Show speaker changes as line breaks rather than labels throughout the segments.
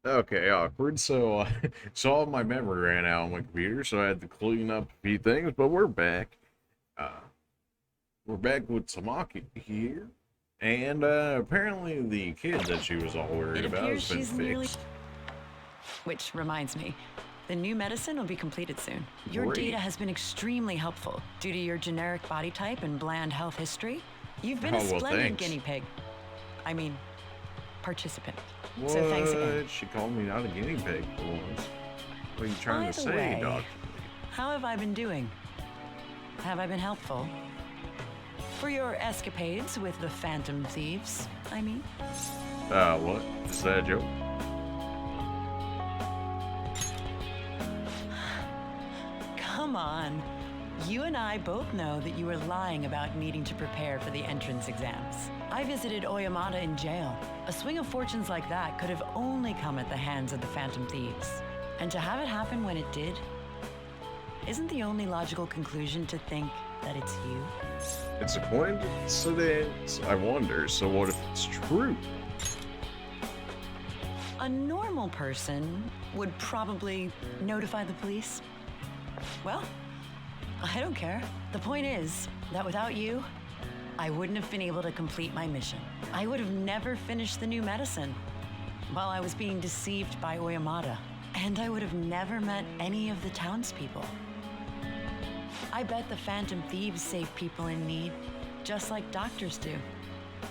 Okay, awkward. So, so all my memory ran out on my computer, so I had to clean up a few things. But we're back. Uh, we're back with Tamaki here, and apparently the kid that she was all worried
It
about
appears
has been
she's nearly...
fixed.
Which reminds me, the new medicine will be completed soon. Your
Great.
data has been extremely helpful. Due to your generic body type and bland health history, you've been
Oh,
a
well,
splendid
thanks.
guinea pig. I mean, participant.
What?
So thanks again.
She called me not a guinea pig for once. What are you trying
By
to
the
say,
way,
Doctor?
how have I been doing? Have I been helpful? For your escapades with the Phantom Thieves, I mean?
What? Is that a joke?
Come on. You and I both know that you were lying about needing to prepare for the entrance exams. I visited Oyamata in jail. A swing of fortunes like that could have only come at the hands of the Phantom Thieves. And to have it happen when it did, isn't the only logical conclusion to think that it's you?
It's a coincidence, I wonder. So what if it's true?
A normal person would probably notify the police. Well, I don't care. The point is that without you, I wouldn't have been able to complete my mission. I would have never finished the new medicine while I was being deceived by Oyamata. And I would have never met any of the townspeople. I bet the Phantom Thieves save people in need, just like doctors do.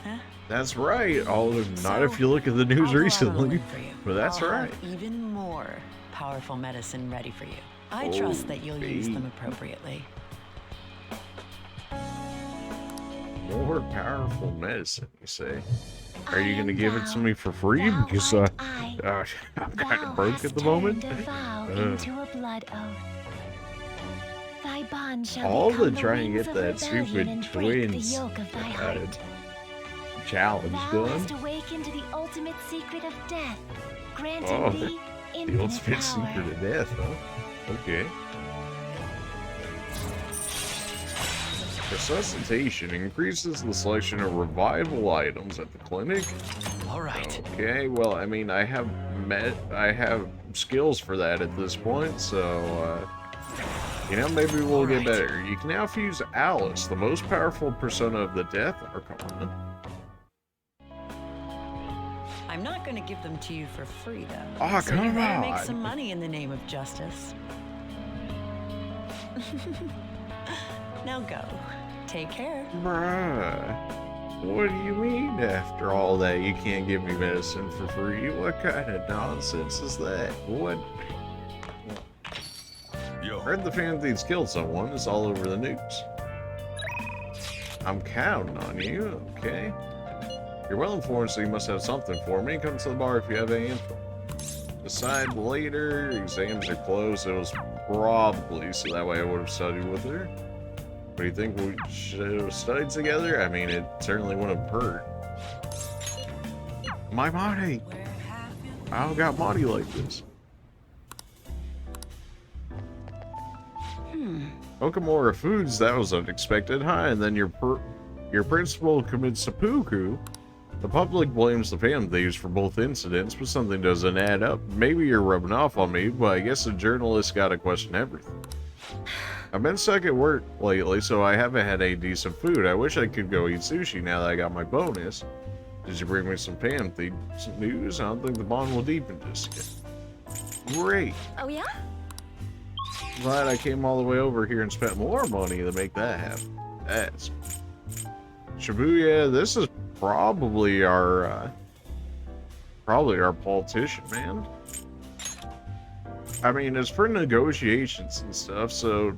Huh?
That's right. Although not
So,
if you look at the news
I'll go out on a
recently.
limb for you.
But that's
I'll
right.
have even more powerful medicine ready for you. I trust that you'll use them appropriately.
More powerful medicine, you say? Are you going to give it to me for free? Because I'm kind of broke at the moment.
Into a blood oath. Thy bond shall
All to
become
try and
wings
get
of
that
rebellion
stupid
and break the
twins
yoke of thy heart.
challenge
Thou
done.
hast awakened to the ultimate secret of death, granting
Oh,
thee
the
infinite
ultimate
power.
secret of death, huh? Okay. Resuscitation increases the selection of revival items at the clinic.
All right.
Okay, well, I mean, I have skills for that at this point, so, you know, maybe we'll get better. You can now fuse Alice, the most powerful persona of the Death Arcana.
I'm not going to give them to you for free, though.
Aw,
So you
come
better make
on.
some money in the name of justice. Now go. Take care.
Bruh. What do you mean after all that you can't give me medicine for free? What kind of nonsense is that? What?
Yo.
Heard the Phantom Thieves killed someone. It's all over the news. I'm counting on you, okay? You're well informed, so you must have something for me. Come to the bar if you have any info. Decide later. Exams are closed. It was probably so that way I would have studied with her. What do you think? We should have studied together? I mean, it certainly wouldn't have hurt. My money! I don't got money like this. Okumura Foods, that was unexpected, huh? And then your principal commits seppuku. The public blames the Phantom Thieves for both incidents, but something doesn't add up. Maybe you're rubbing off on me, but I guess a journalist gotta question everything. I've been stuck at work lately, so I haven't had any decent food. I wish I could go eat sushi now that I got my bonus. Did you bring me some Phantom Thieves news? I don't think the bond will deepen just yet. Great.
Oh yeah?
Glad I came all the way over here and spent more money to make that happen. That's... Shibuya, this is probably our politician, man. I mean, it's for negotiations and stuff, so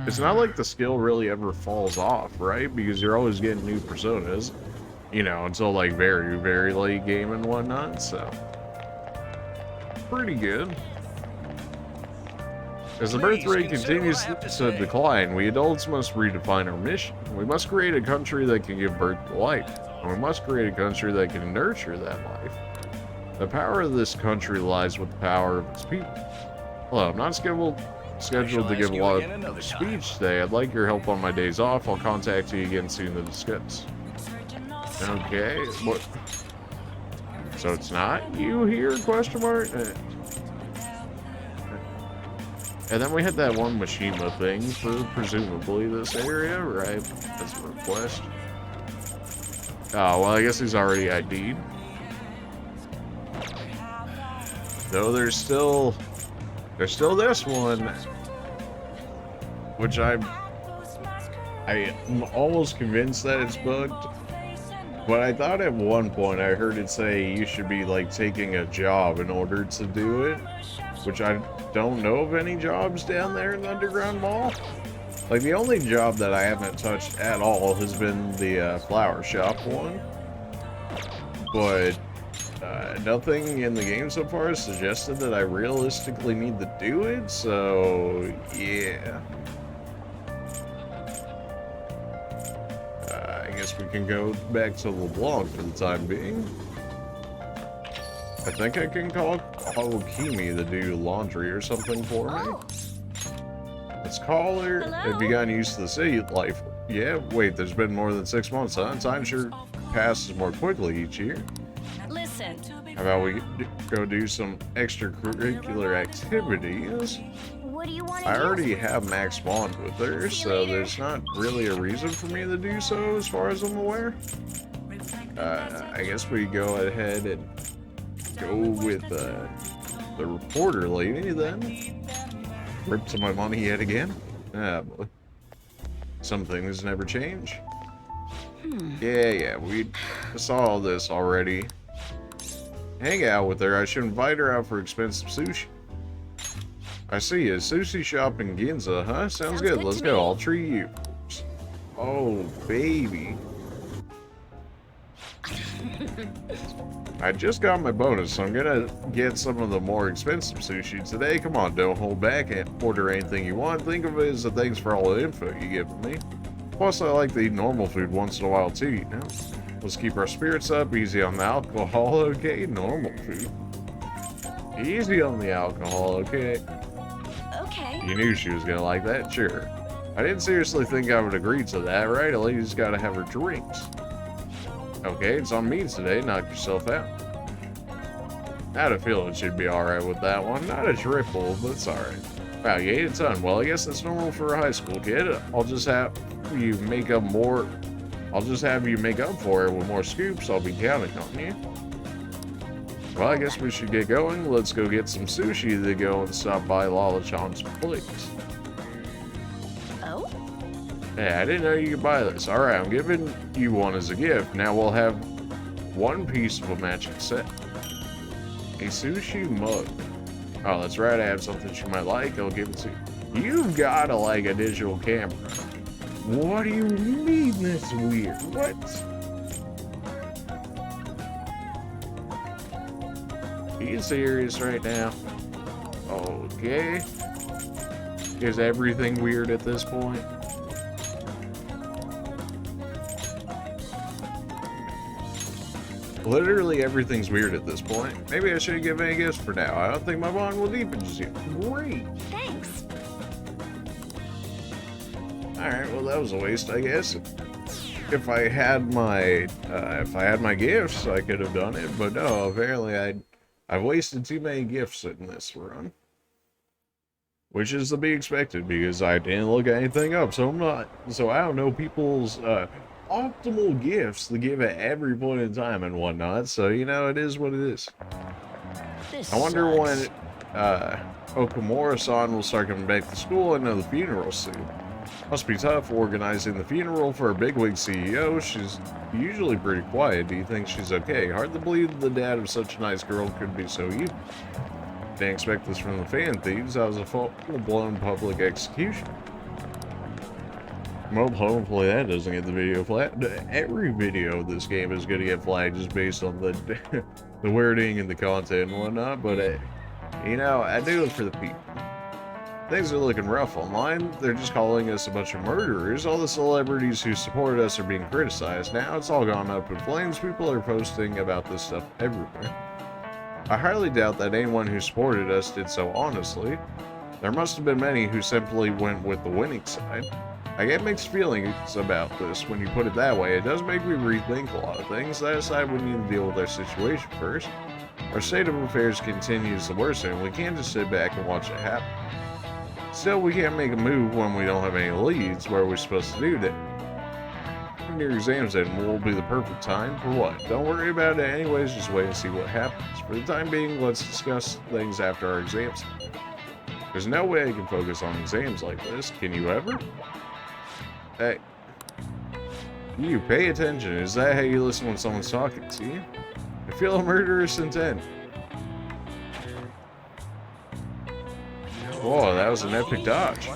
it's not like the skill really ever falls off, right? Because you're always getting new personas, you know, until like very, very late game and whatnot, so pretty good. As the birth rate continues to decline, we adults must redefine our mission. We must create a country that can give birth to life, and we must create a country that can nurture that life. The power of this country lies with the power of its people. Hello, I'm not scheduled to give a lot of speech today. I'd like your help on my days off. I'll contact you again soon to discuss. Okay, what? So it's not you here, question mark? And then we had that one Mishima thing for presumably this area, right? That's a request. Oh, well, I guess he's already ID'd. Though there's still this one, which I'm almost convinced that it's bugged. But I thought at one point I heard it say you should be like taking a job in order to do it, which I don't know of any jobs down there in the underground mall. Like the only job that I haven't touched at all has been the flower shop one, but nothing in the game so far has suggested that I realistically need to do it. So yeah. I guess we can go back to LeBlanc for the time being. I think I can call Okumi to do laundry or something for me. Let's call her.
Hello?
Have you gotten used to the city life? Yeah, wait, there's been more than 6 months, huh? Time sure passes more quickly each year.
Listen.
How about we go do some extracurricular activities?
What do you want
I
to
already have Max Bond with her, so there's not really a reason for me to do so as far as I'm aware. I guess we go ahead and go with the reporter lady then. Rip to my money yet again? Some things never change. Yeah, we saw all this already. Hang out with her. I should invite her out for expensive sushi. I see a sushi shop in Ginza, huh? Sounds good. Let's go. I'll treat you. Oh, baby. I just got my bonus, so I'm gonna get some of the more expensive sushi today. Come on, don't hold back and order anything you want. Think of it as a thanks for all the info you give me. Plus, I like to eat normal food once in a while too, you know? Let's keep our spirits up, easy on the alcohol, okay? Normal food. Easy on the alcohol, okay?
Okay.
You knew she was gonna like that, sure. I didn't seriously think I would agree to that, right? A lady's gotta have her drinks. Okay, it's on me today, knock yourself out. I had a feeling she'd be alright with that one. Not a triple, but it's alright. Wow, you ate a ton. Well, I guess that's normal for a high school kid. I'll just have you make up for it with more scoops. I'll be counting on you. Well, I guess we should get going. Let's go get some sushi to go and stop by Lala-chan's place.
Oh?
Hey, I didn't know you could buy this. Alright, I'm giving you one as a gift. Now we'll have one piece of a matching set. A sushi mug. Oh, that's right, I have something she might like. I'll give it to you. You've gotta like a digital camera. What do you mean that's weird? What? Are you serious right now? Okay. Is everything weird at this point? Literally everything's weird at this point. Maybe I shouldn't give any gifts for now. I don't think my bond will deepen just yet. Great.
Thanks.
Alright, well that was a waste, I guess. If I had my gifts, I could have done it, but no, apparently I've wasted too many gifts in this run. Which is to be expected because I didn't look anything up, so I don't know people's optimal gifts to give at every point in time and whatnot, so you know, it is what it is.
This
I wonder
sucks.
when Okumura-san will start coming back to school. I know the funeral's soon. Must be tough organizing the funeral for a bigwig CEO. She's usually pretty quiet. Do you think she's okay? Hard to believe the dad of such a nice girl could be so evil. Didn't expect this from the fan thieves. That was a full-blown public execution. Well, hopefully that doesn't get the video flagged. Every video of this game is going to get flagged just based on the the wording and the content and whatnot, but you know, I do it for the people. Things are looking rough online. They're just calling us a bunch of murderers. All the celebrities who supported us are being criticized. Now it's all gone up in flames. People are posting about this stuff everywhere. I highly doubt that anyone who supported us did so honestly. There must have been many who simply went with the winning side. I get mixed feelings about this when you put it that way. It does make me rethink a lot of things. That aside, we need to deal with our situation first. Our state of affairs continues to worsen, and we can't just sit back and watch it happen. Still, we can't make a move when we don't have any leads. What are we supposed to do then? When your exams in will be the perfect time for what? Don't worry about it anyways, just wait and see what happens. For the time being, let's discuss things after our exams. There's no way I can focus on exams like this. Can you ever? Hey. You, pay attention. Is that how you listen when someone's talking to you? I feel a murderous intent. Whoa, that was an epic dodge.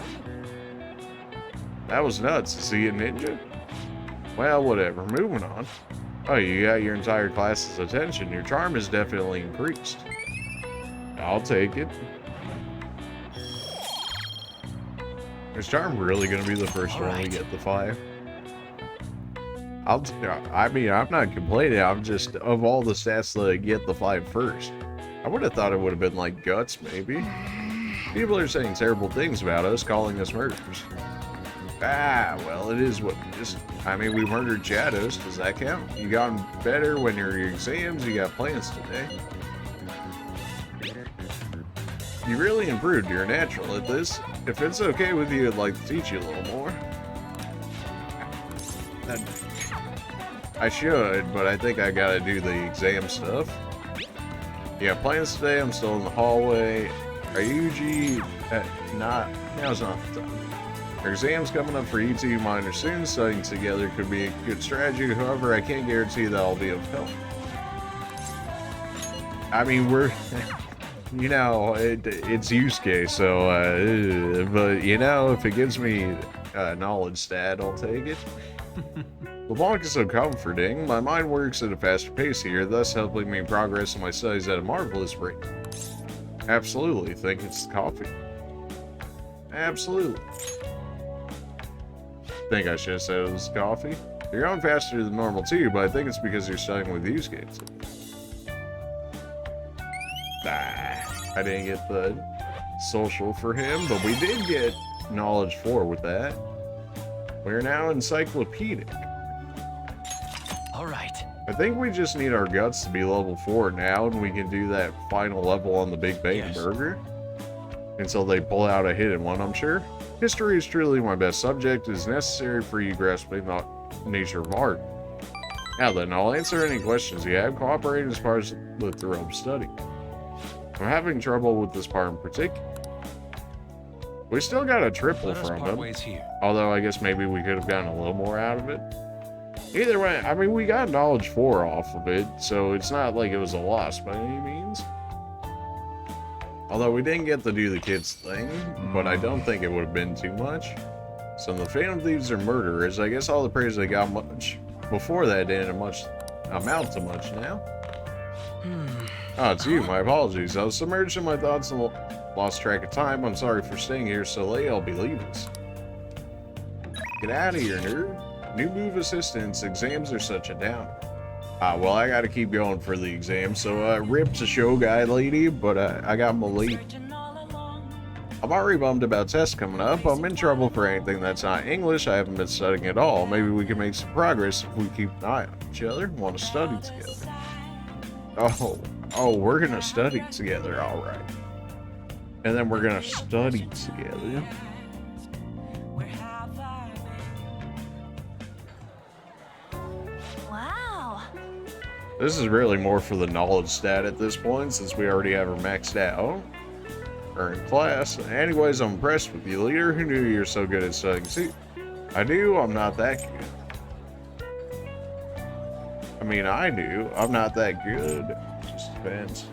That was nuts. Is he a ninja? Well, whatever. Moving on. Oh, you got your entire class's attention. Your charm is definitely increased. I'll take it. Is charm really going to be the first one we get the 5? I mean, I'm not complaining. I'm just, of all the stats that get the 5 first. I would have thought it would have been like guts, maybe. People are saying terrible things about us, calling us murderers. Ah, well, it is what it is. I mean, we murdered shadows. Does that count? You gotten better when your exams, you got plans today. You really improved. You're natural at this. If it's okay with you, I'd like to teach you a little more. I should, but I think I gotta do the exam stuff. You got plans today? I'm still in the hallway. Are you now's not the time. Our exam's coming up for you two minor students. Studying together could be a good strategy. However, I can't guarantee that I'll be of help. I mean, we're, you know, it's Yusuke, so, but, you know, if it gives me a knowledge stat, I'll take it. LeBlanc is so comforting. My mind works at a faster pace here, thus helping me progress in my studies at a marvelous rate. Absolutely. Think it's the coffee. Absolutely. Think I should have said it was coffee. You're going faster than normal too, but I think it's because you're studying with Yusuke. Nah, I didn't get the social for him, but we did get knowledge 4 with that. We're now encyclopedic.
All right.
I think we just need our guts to be level 4 now, and we can do that final level on the Big Bacon Burger until they pull out a hidden one, I'm sure. History is truly my best subject. It is necessary for you grasping the nature of art. Now then, I'll answer any questions you have. Cooperate as far as the thorough study. I'm having trouble with this part in particular. We still got a triple from him. Although I guess maybe we could have gotten a little more out of it. Either way, I mean, we got knowledge 4 off of it, so it's not like it was a loss by any means. Although we didn't get to do the kids thing, but I don't think it would have been too much. So the Phantom Thieves are murderers. I guess all the praise they got much before that didn't amount to much now. Oh, it's you. My apologies. I was submerged in my thoughts and lost track of time. I'm sorry for staying here so late. I'll be leaving. Get out of here, nerd. New move assistance. Exams are such a downer. Well, I gotta keep going for the exam, so rip to show guy lady, but I got my lead. I'm already bummed about tests coming up. I'm in trouble for anything that's not English. I haven't been studying at all. Maybe we can make some progress if we keep an eye on each other and want to study together. Oh, we're gonna study together, alright. And then we're gonna study together. This is really more for the knowledge stat at this point, since we already have her maxed out. Or in class. Anyways, I'm impressed with you, leader. Who knew you were so good at studying too? I do, I'm not that good. I mean, I do. I'm not that good. It just depends.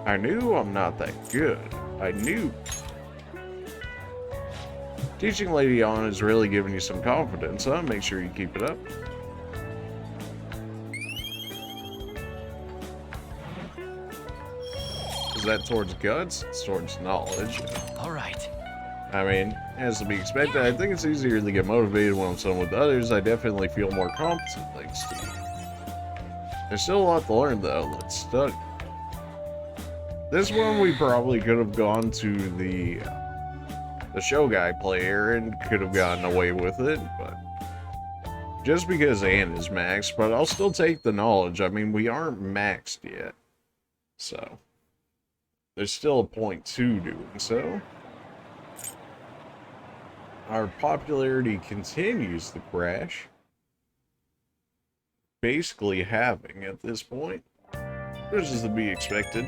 I knew I'm not that good. I knew. Teaching Lady On is really giving you some confidence, huh? Make sure you keep it up. Is that towards guts? It's towards knowledge.
All right.
I mean, as to be expected, I think it's easier to get motivated when I'm sitting with others. I definitely feel more competent thanks to you. There's still a lot to learn, though. Let's study. This one we probably could have gone to the show guy player and could have gotten away with it, but just because Anne is maxed, but I'll still take the knowledge. I mean, we aren't maxed yet, so there's still a point to doing so. Our popularity continues to crash. Basically halving at this point. This is to be expected.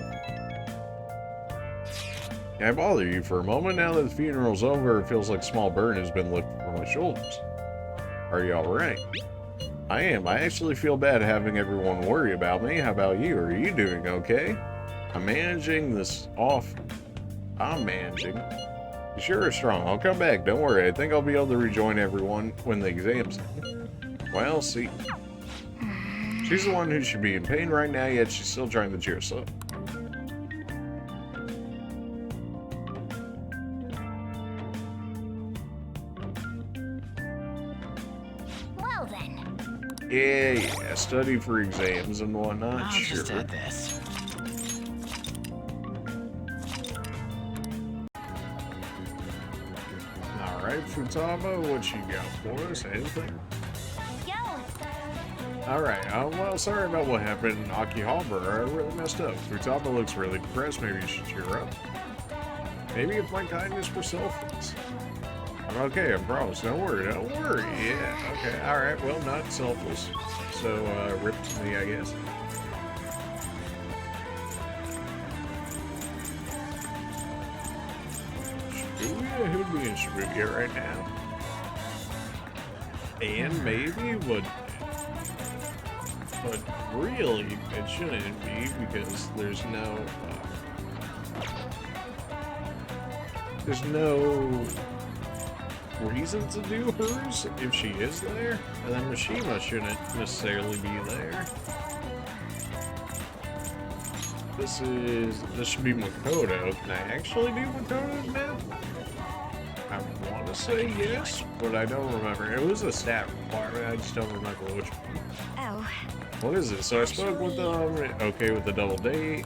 Can I bother you for a moment? Now that the funeral's over, it feels like a small burden has been lifted from my shoulders. Are you alright? I am. I actually feel bad having everyone worry about me. How about you? Are you doing okay? I'm managing this off. I'm managing. You sure are strong. I'll come back. Don't worry. I think I'll be able to rejoin everyone when the exam's in. Well, see. She's the one who should be in pain right now, yet she's still trying to cheer us up.
Well then.
Yeah, study for exams and whatnot.
I'll
Sure.
just add this.
Alright, Futaba, what you got for us? Anything?
Yo.
Alright, well, sorry about what happened in Akihabara. I really messed up. Futaba looks really depressed. Maybe you should cheer up. Maybe if my kindness were selfless. I'm okay, I promise. Don't worry, don't worry. Yeah, okay, alright, well, not selfless. So, rip to me, I guess. Shibuya? Who'd be in Shibuya right now? And maybe, but really, it shouldn't be because there's no reason to do hers if she is there, and then Mishima shouldn't necessarily be there. This should be Makoto. Can I actually do Makoto's now? I want to say yes, but I don't remember. It was a stat requirement, I just don't remember which one.
Oh.
What is it? So I spoke with them, okay with the double date.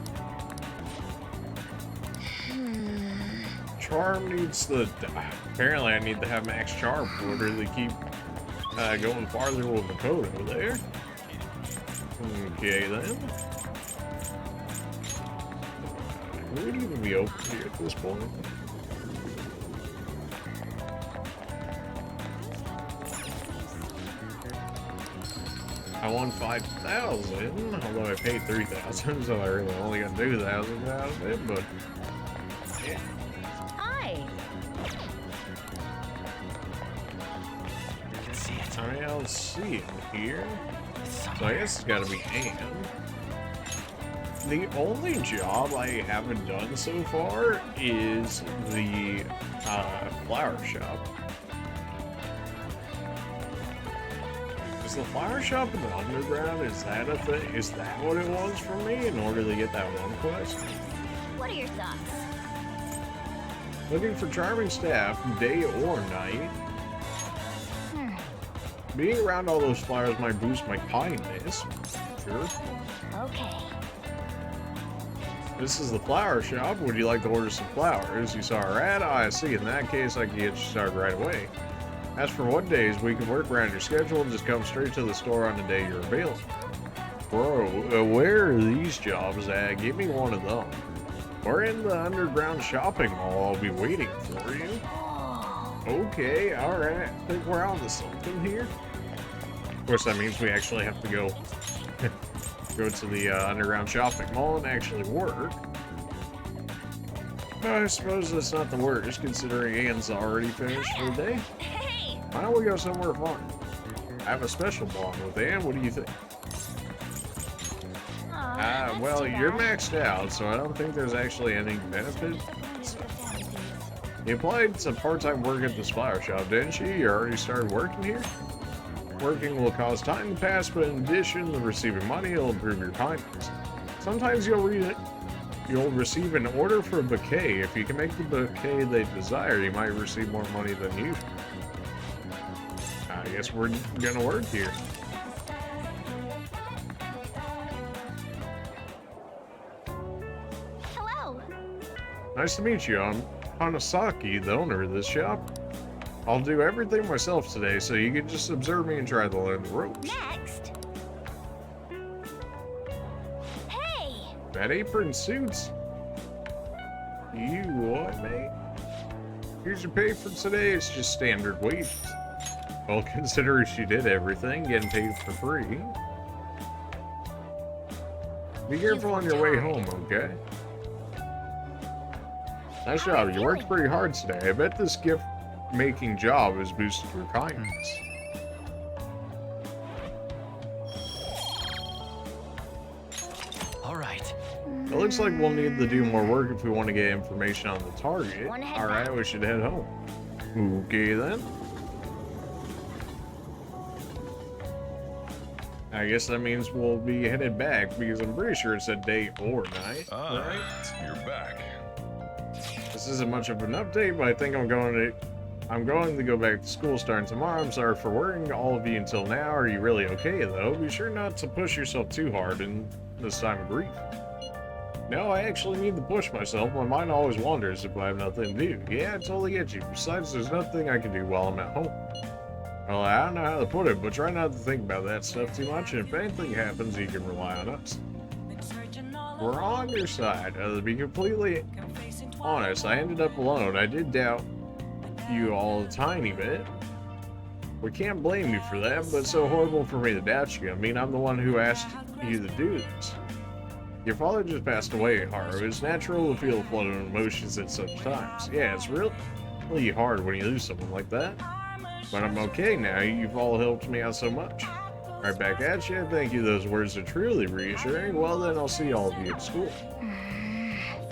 Charm needs the... Apparently I need to have max charm in order to keep going farther with Makoto there. Okay then. Who would even be open here at this point? I won 5,000, although I paid 3,000, so I really only got 2,000 out of it, but yeah.
Hi.
I can see it.
I mean, I don't see it here.
It's
So I
somewhere.
guess it's gotta be Anne. The only job I haven't done so far is the flower shop. Is the flower shop in the underground, is that a thing? Is that what it wants from me in order to get that one quest?
What are your thoughts?
Looking for charming staff, day or night. Being around all those flowers might boost my kindness. Sure.
Okay.
This is the flower shop. Would you like to order some flowers? You saw our ad? I see. In that case, I can get you started right away. As for what days, we can work around your schedule and just come straight to the store on the day you're available. Bro, where are these jobs at? Give me one of them. We're in the underground shopping mall. I'll be waiting for you. Okay, alright. I think we're on to something here. Of course, that means we actually have to go to the underground shopping mall and actually work. I suppose that's not the worst, considering Anne's already finished for the day.
Hey.
Why don't we go somewhere fun? I have a special bond with Anne. What do you think?
Aw.
Ah, Well, you're maxed out, so I don't think there's actually any benefit. You applied to part-time work at this flower shop, didn't you? You already started working here? Working will cause time to pass, but in addition to receiving money, it'll improve your kindness. Sometimes you'll receive an order for a bouquet. If you can make the bouquet they desire, you might receive more money than usual. I guess we're gonna work here.
Hello.
Nice to meet you. I'm Hanasaki, the owner of this shop. I'll do everything myself today, so you can just observe me and try to learn the ropes.
Next. Hey.
That apron suits you, what, mate? Here's your pay for today. It's just standard wages. Well, considering she did everything, getting paid for free. Be careful on your way home, okay? Nice job. You worked pretty hard today. I bet this gift-making job has boosted your kindness.
All right.
It looks like we'll need to do more work if we want to get information on the target.
Wanna head
Alright,
back?
we should head home. Okay, then. I guess that means we'll be headed back, because I'm pretty sure it said day or night, right?
You're back.
This isn't much of an update, but I think I'm going to go back to school starting tomorrow. I'm sorry for worrying all of you until now. Are you really okay, though? Be sure not to push yourself too hard in this time of grief. No, I actually need to push myself. My mind always wanders if I have nothing to do. Yeah, I totally get you. Besides, there's nothing I can do while I'm at home. Well, I don't know how to put it, but try not to think about that stuff too much, and if anything happens, you can rely on us. We're on your side. To be completely honest, I ended up alone. I did doubt you all a tiny bit. We can't blame you for that, but it's so horrible for me to doubt you. I mean, I'm the one who asked you to do this. Your father just passed away, Haru. It's natural to feel a flood of emotions at such times. Yeah, it's really hard when you lose someone like that. But I'm okay now. You've all helped me out so much. Right back at you. Thank you. Those words are truly reassuring. Well, then I'll see all of you at school.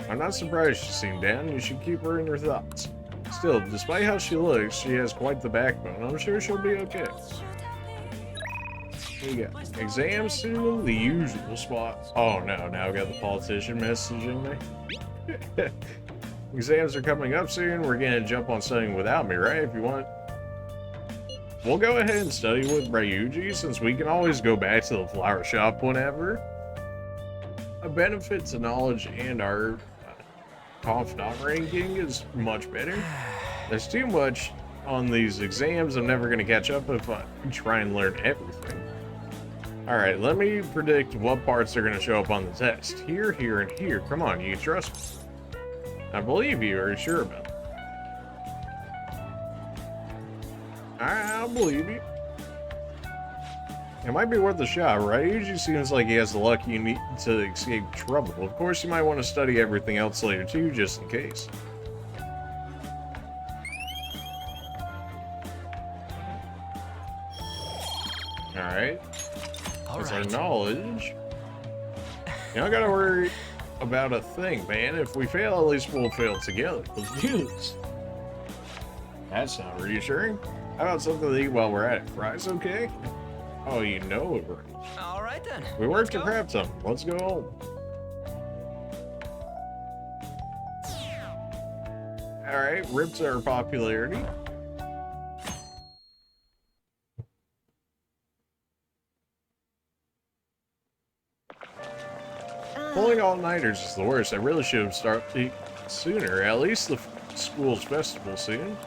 I'm not surprised she seemed down. You should keep her in your thoughts. Still, despite how she looks, she has quite the backbone. I'm sure she'll be okay. Here you go. Exams soon, the usual spot. Oh no, now I got the politician messaging me. Exams are coming up soon. We're gonna jump on studying without me, right? If you want. We'll go ahead and study with Ryuji, since we can always go back to the flower shop whenever. A benefit to knowledge and our confidant ranking is much better. There's too much on these exams. I'm never going to catch up if I try and learn everything. Alright, let me predict what parts are going to show up on the test. Here, here, and here. Come on, you trust me. I believe you. Are you sure about it? I'll believe you. It might be worth a shot, right? It usually seems like he has the luck you need to escape trouble. Of course, you might want to study everything else later too, just in case. Alright. That's our knowledge. You don't gotta worry about a thing, man. If we fail, at least we'll fail together. Let's do this. That's not reassuring. How about something to eat while we're at it? Fries okay? Oh, you know it, right?
All right then.
We worked a crap ton. Let's go home. Alright, ripped our popularity. Pulling all-nighters is the worst. I really should have started sooner. At least the school's festival soon.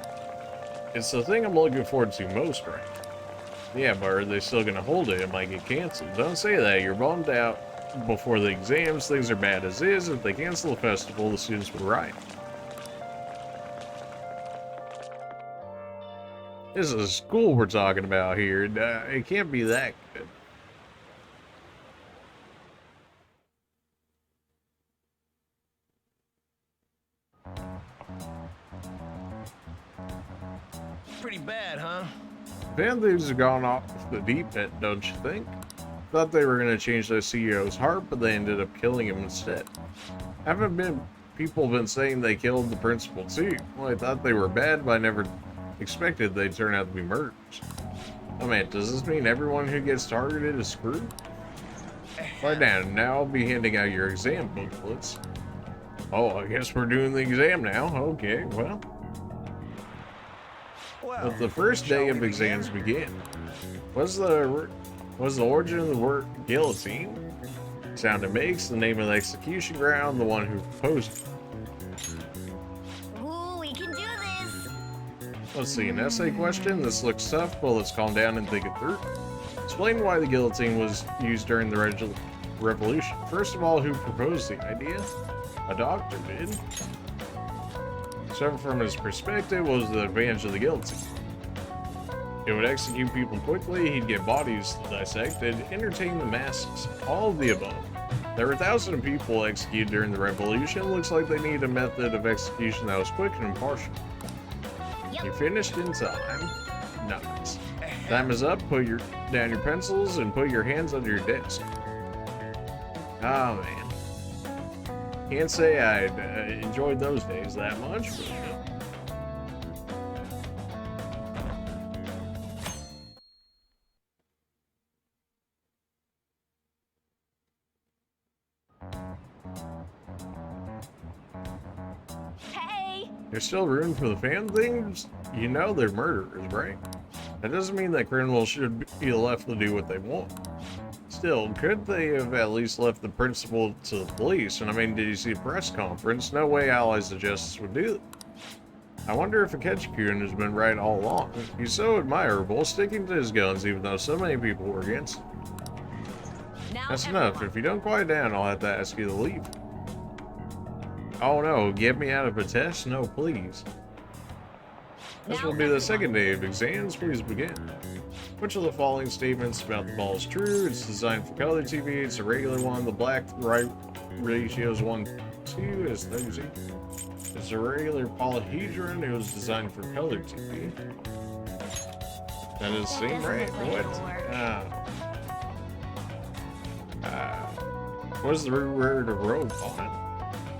It's the thing I'm looking forward to most right now. Yeah, but are they still gonna hold it? It might get canceled. Don't say that. You're bummed out before the exams. Things are bad as is. If they cancel the festival, the students will riot. This is a school we're talking about here. It can't be that good.
Pretty bad, huh?
Van things have gone off the deep end, don't you think? Thought they were going to change their CEO's heart, but they ended up killing him instead. People been saying they killed the principal too. Well, I thought they were bad, but I never expected they'd turn out to be murderers. Oh man, does this mean everyone who gets targeted is screwed? Right now I'll be handing out your exam booklets. Oh, I guess we're doing the exam now. Okay, well. But the first day of exams began. Was the origin of the word guillotine? Sound it makes, the name of the execution ground, the one who proposed it.
Ooh, we can do this.
Let's see, an essay question? This looks tough, but let's calm down and think it through. Explain why the guillotine was used during the revolution. First of all, who proposed the idea? A doctor did. So from his perspective, what was the advantage of the guillotine? It would execute people quickly, he'd get bodies dissected, entertain the masses. All of the above. There were thousands of people executed during the revolution. Looks like they need a method of execution that was quick and impartial. You finished in time. Nice. Time is up. Put down your pencils and put your hands under your desk. Oh man. Can't say I'd enjoyed those days that much.
Hey!
There's still room for the fan things? You know they're murderers, right? That doesn't mean that criminals should be left to do what they want. Still, could they have at least left the principal to the police? And I mean, did you see a press conference? No way allies of justice would do it. I wonder if Akechikun has been right all along. He's so admirable, sticking to his guns even though so many people were against him. That's enough. If you don't quiet down, I'll have to ask you to leave. Oh no, get me out of a test? No, please. This will be the second day of exams. Please begin. Which of the following statements about the ball is true? It's designed for color TV. It's a regular one. The black right ratio is 1:2. It's 30. It's a regular polyhedron. It was designed for color TV. That is the same, right? What? What's the root word of robot?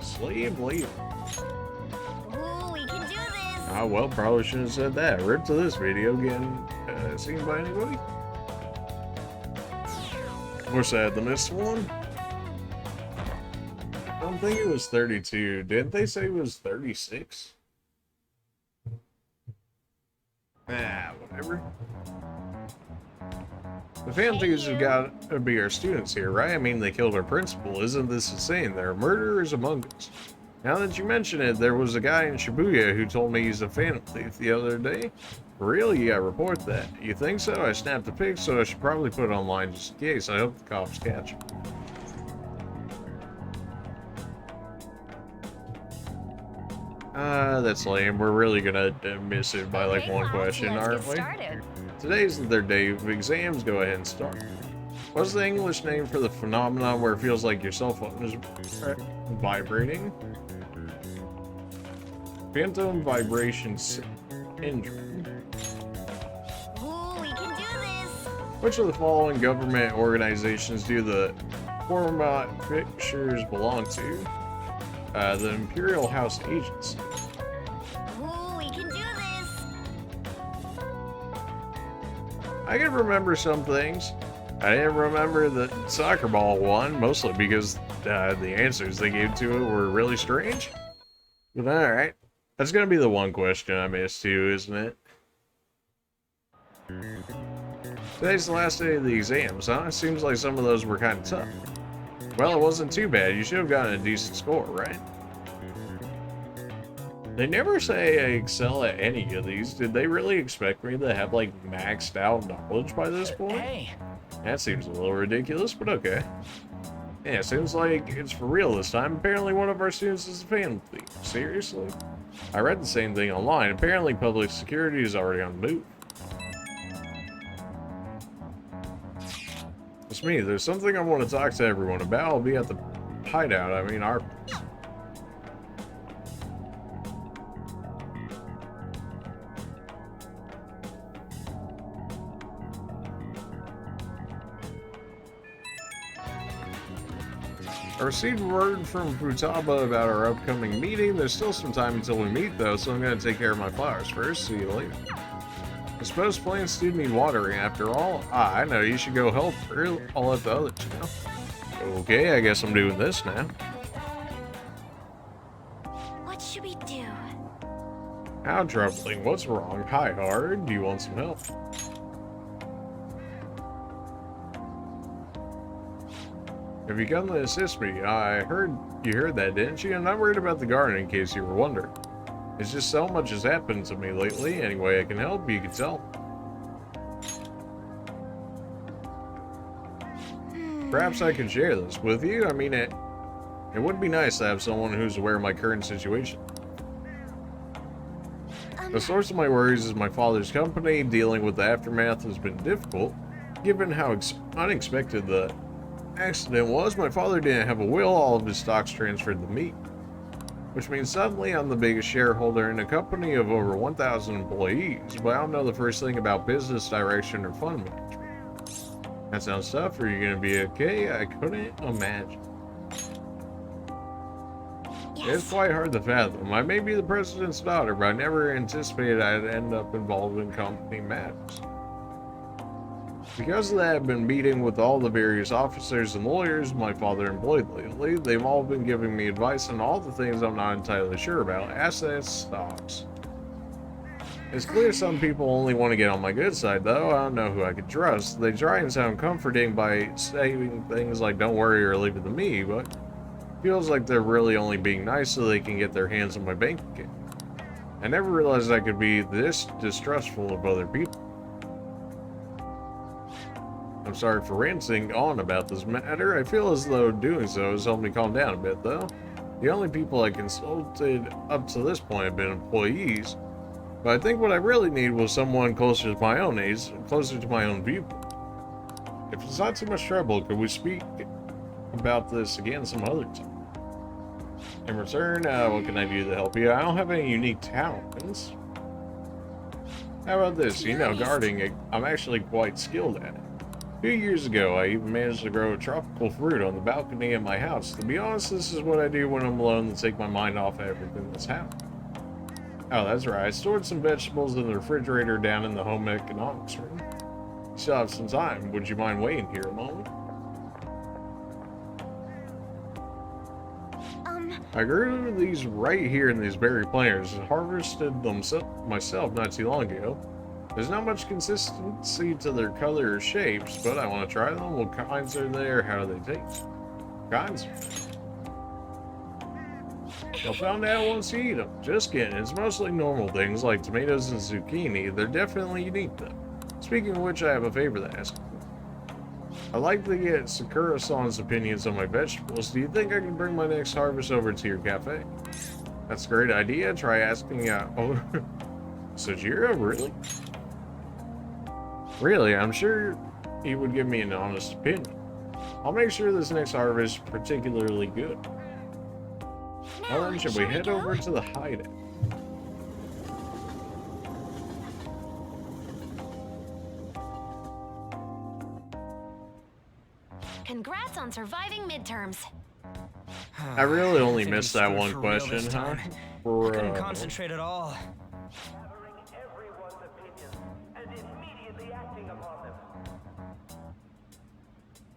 Slave labor.
Ooh, we can do this.
Ah, well, probably shouldn't have said that. Rip to this video getting seen by anybody? Was that the missed one? I don't think it was 32. Didn't they say it was 36? Ah, whatever. The fan thieves have got to be our students here, right? I mean, they killed our principal. Isn't this insane? There are murderers among us. Now that you mention it, there was a guy in Shibuya who told me he's a fan thief the other day. Really? You gotta report that. You think so? I snapped a pic, so I should probably put it online just in case. I hope the cops catch him. That's lame. We're really gonna miss it by like one question, aren't we? Today's the third day of exams. Go ahead and start. What's the English name for the phenomenon where it feels like your cell phone is vibrating? Phantom vibration syndrome.
Ooh, we can do this.
Which of the following government organizations do the format pictures belong to? The Imperial House Agency.
Ooh, we can do this.
I can remember some things. I didn't remember the soccer ball one, mostly because the answers they gave to it were really strange. But alright. That's gonna be the one question I missed too, isn't it? Today's the last day of the exams, huh? It seems like some of those were kind of tough. Well, it wasn't too bad. You should have gotten a decent score, right? They never say I excel at any of these. Did they really expect me to have, like, maxed out knowledge by this point?
Hey!
That seems a little ridiculous, but okay. Yeah, it seems like it's for real this time. Apparently one of our students is a fan thief. Seriously? I read the same thing online. Apparently public security is already on the move. It's me. There's something I want to talk to everyone about. I'll be at the hideout. I mean, our place. I received word from Futaba about our upcoming meeting. There's still some time until we meet, though, so I'm going to take care of my flowers first. See you later. I suppose plants do need watering after all. Ah, I know, you should go help her. I'll let the others know. Okay, I guess I'm doing this now.
What should we do?
How troubling. What's wrong? Hi, Hard. Do you want some help? Have you come to assist me? I heard you heard that, didn't you? I'm not worried about the garden, in case you were wondering. It's just so much has happened to me lately. Any way I can help, you can tell. Perhaps I can share this with you. I mean, it would be nice to have someone who's aware of my current situation. The source of my worries is my father's company. Dealing with the aftermath has been difficult. Given how unexpected the accident was, my father didn't have a will. All of his stocks transferred to me. Which means suddenly I'm the biggest shareholder in a company of over 1,000 employees, but I don't know the first thing about business direction or fund management. That sounds tough. Are you going to be okay? I couldn't imagine. It's quite hard to fathom. I may be the president's daughter, but I never anticipated I'd end up involved in company matters. Because of that, I've been meeting with all the various officers and lawyers my father employed lately. They've all been giving me advice on all the things I'm not entirely sure about. Assets, stocks. It's clear some people only want to get on my good side, though. I don't know who I can trust. They try and sound comforting by saying things like, don't worry or leave it to me, but it feels like they're really only being nice so they can get their hands on my bank account. I never realized I could be this distrustful of other people. I'm sorry for ranting on about this matter. I feel as though doing so has helped me calm down a bit, though. The only people I consulted up to this point have been employees, but I think what I really need was someone closer to my own age, closer to my own viewpoint. If it's not too much trouble, could we speak about this again some other time? In return, what can I do to help you? I don't have any unique talents. How about this? You know, gardening, I'm actually quite skilled at it. A few years ago, I even managed to grow a tropical fruit on the balcony of my house. To be honest, this is what I do when I'm alone to take my mind off everything that's happened. Oh, that's right. I stored some vegetables in the refrigerator down in the home economics room. You still have some time. Would you mind waiting here a moment? I grew these right here in these berry planters and harvested them myself not too long ago. There's not much consistency to their color or shapes, but I want to try them. What kinds are there? How do they taste? Kinds? You'll find out once you eat them. Just kidding. It's mostly normal things like tomatoes and zucchini. They're definitely unique, though. Speaking of which, I have a favor to ask. I'd like to get Sakura-san's opinions on my vegetables. Do you think I can bring my next harvest over to your cafe? That's a great idea. Try asking Sojiro, really? Really, I'm sure he would give me an honest opinion. I'll make sure this next harvest is particularly good. Well then, should we head over to the hideout?
Congrats on surviving midterms.
I really only
Think
missed
I'm
that
screwed
one
for real
question,
this
huh?
time.
For,
I couldn't concentrate at all.
Gathering everyone's opinions and immediately acting upon them.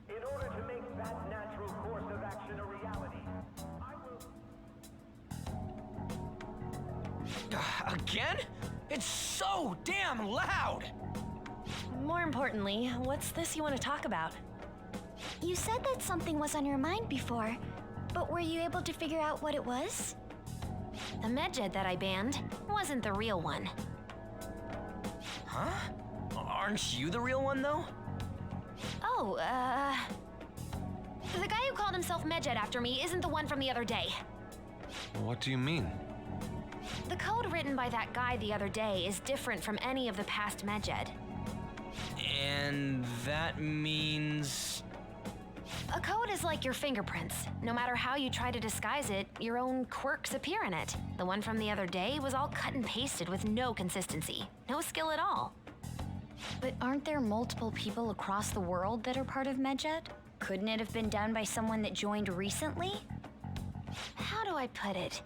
In order to make that natural course of action a reality, I will...
Again? It's so damn loud!
More importantly, what's this you want to talk about?
You said that something was on your mind before, but were you able to figure out what it was?
The medjed that I banned wasn't the real one.
Huh? Aren't you the real one, though?
Oh, the guy who called himself Medjed after me isn't the one from the other day.
What do you mean?
The code written by that guy the other day is different from any of the past Medjed.
And that means...
A code is like your fingerprints. No matter how you try to disguise it, your own quirks appear in it. The one from the other day was all cut and pasted with no consistency. No skill at all.
But aren't there multiple people across the world that are part of Medjed?
Couldn't it have been done by someone that joined recently?
How do I put it?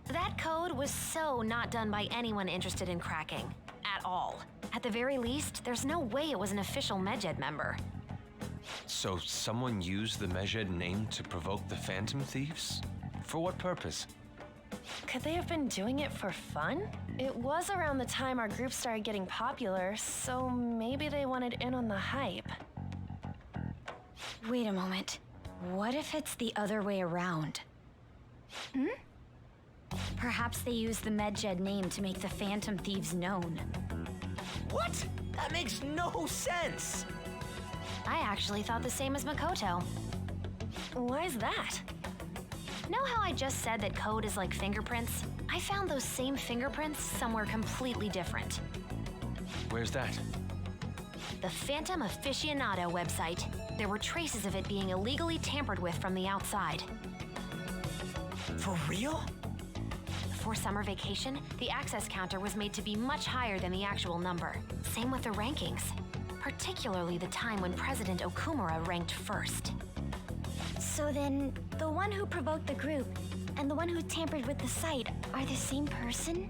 That code was so not done by anyone interested in cracking. At all. At the very least, there's no way it was an official Medjed member.
So someone used the Medjed name to provoke the Phantom Thieves? For what purpose?
Could they have been doing it for fun? It was around the time our group started getting popular, so maybe they wanted in on the hype.
Wait a moment. What if it's the other way around? Perhaps they used the Medjed name to make the Phantom Thieves known.
What? That makes no sense.
I actually thought the same as Makoto.
Why's that?
Know how I just said that code is like fingerprints? I found those same fingerprints somewhere completely different.
Where's that?
The Phantom Aficionado website. There were traces of it being illegally tampered with from the outside.
For real?
For summer vacation, the access counter was made to be much higher than the actual number. Same with the rankings. Particularly the time when President Okumura ranked first.
So then, the one who provoked the group and the one who tampered with the site are the same person?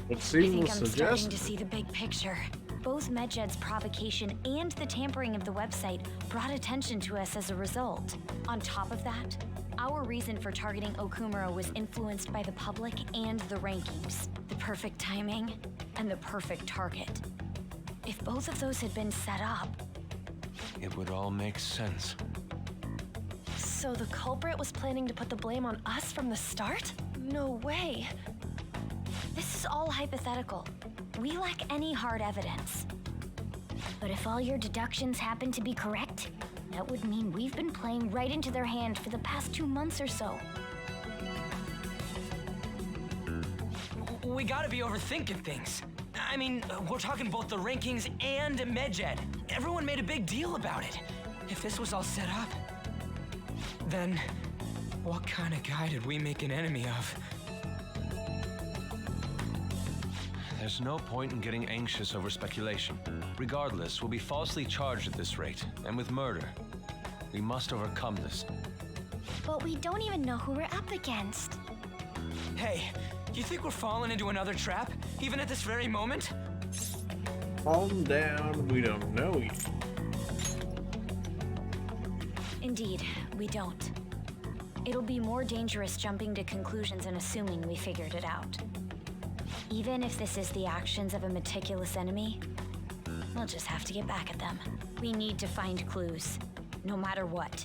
What
I
seems
think
to
I'm starting
suggest
to see the big picture. Both Medjed's provocation and the tampering of the website brought attention to us as a result. On top of that, our reason for targeting Okumura was influenced by the public and the rankings, the perfect timing, and the perfect target. If both of those had been set up...
It would all make sense.
So the culprit was planning to put the blame on us from the start? No way.
This is all hypothetical. We lack any hard evidence. But if all your deductions happen to be correct, that would mean we've been playing right into their hand for the past 2 months or so.
We gotta be overthinking things. I mean, we're talking both the rankings and Medjed. Everyone made a big deal about it. If this was all set up, then what kind of guy did we make an enemy of?
There's no point in getting anxious over speculation. Regardless, we'll be falsely charged at this rate, and with murder. We must overcome this.
But we don't even know who we're up against.
Hey, you think we're falling into another trap, even at this very moment?
Calm down, we don't know you.
Indeed, we don't. It'll be more dangerous jumping to conclusions and assuming we figured it out. Even if this is the actions of a meticulous enemy, we'll just have to get back at them. We need to find clues, no matter what.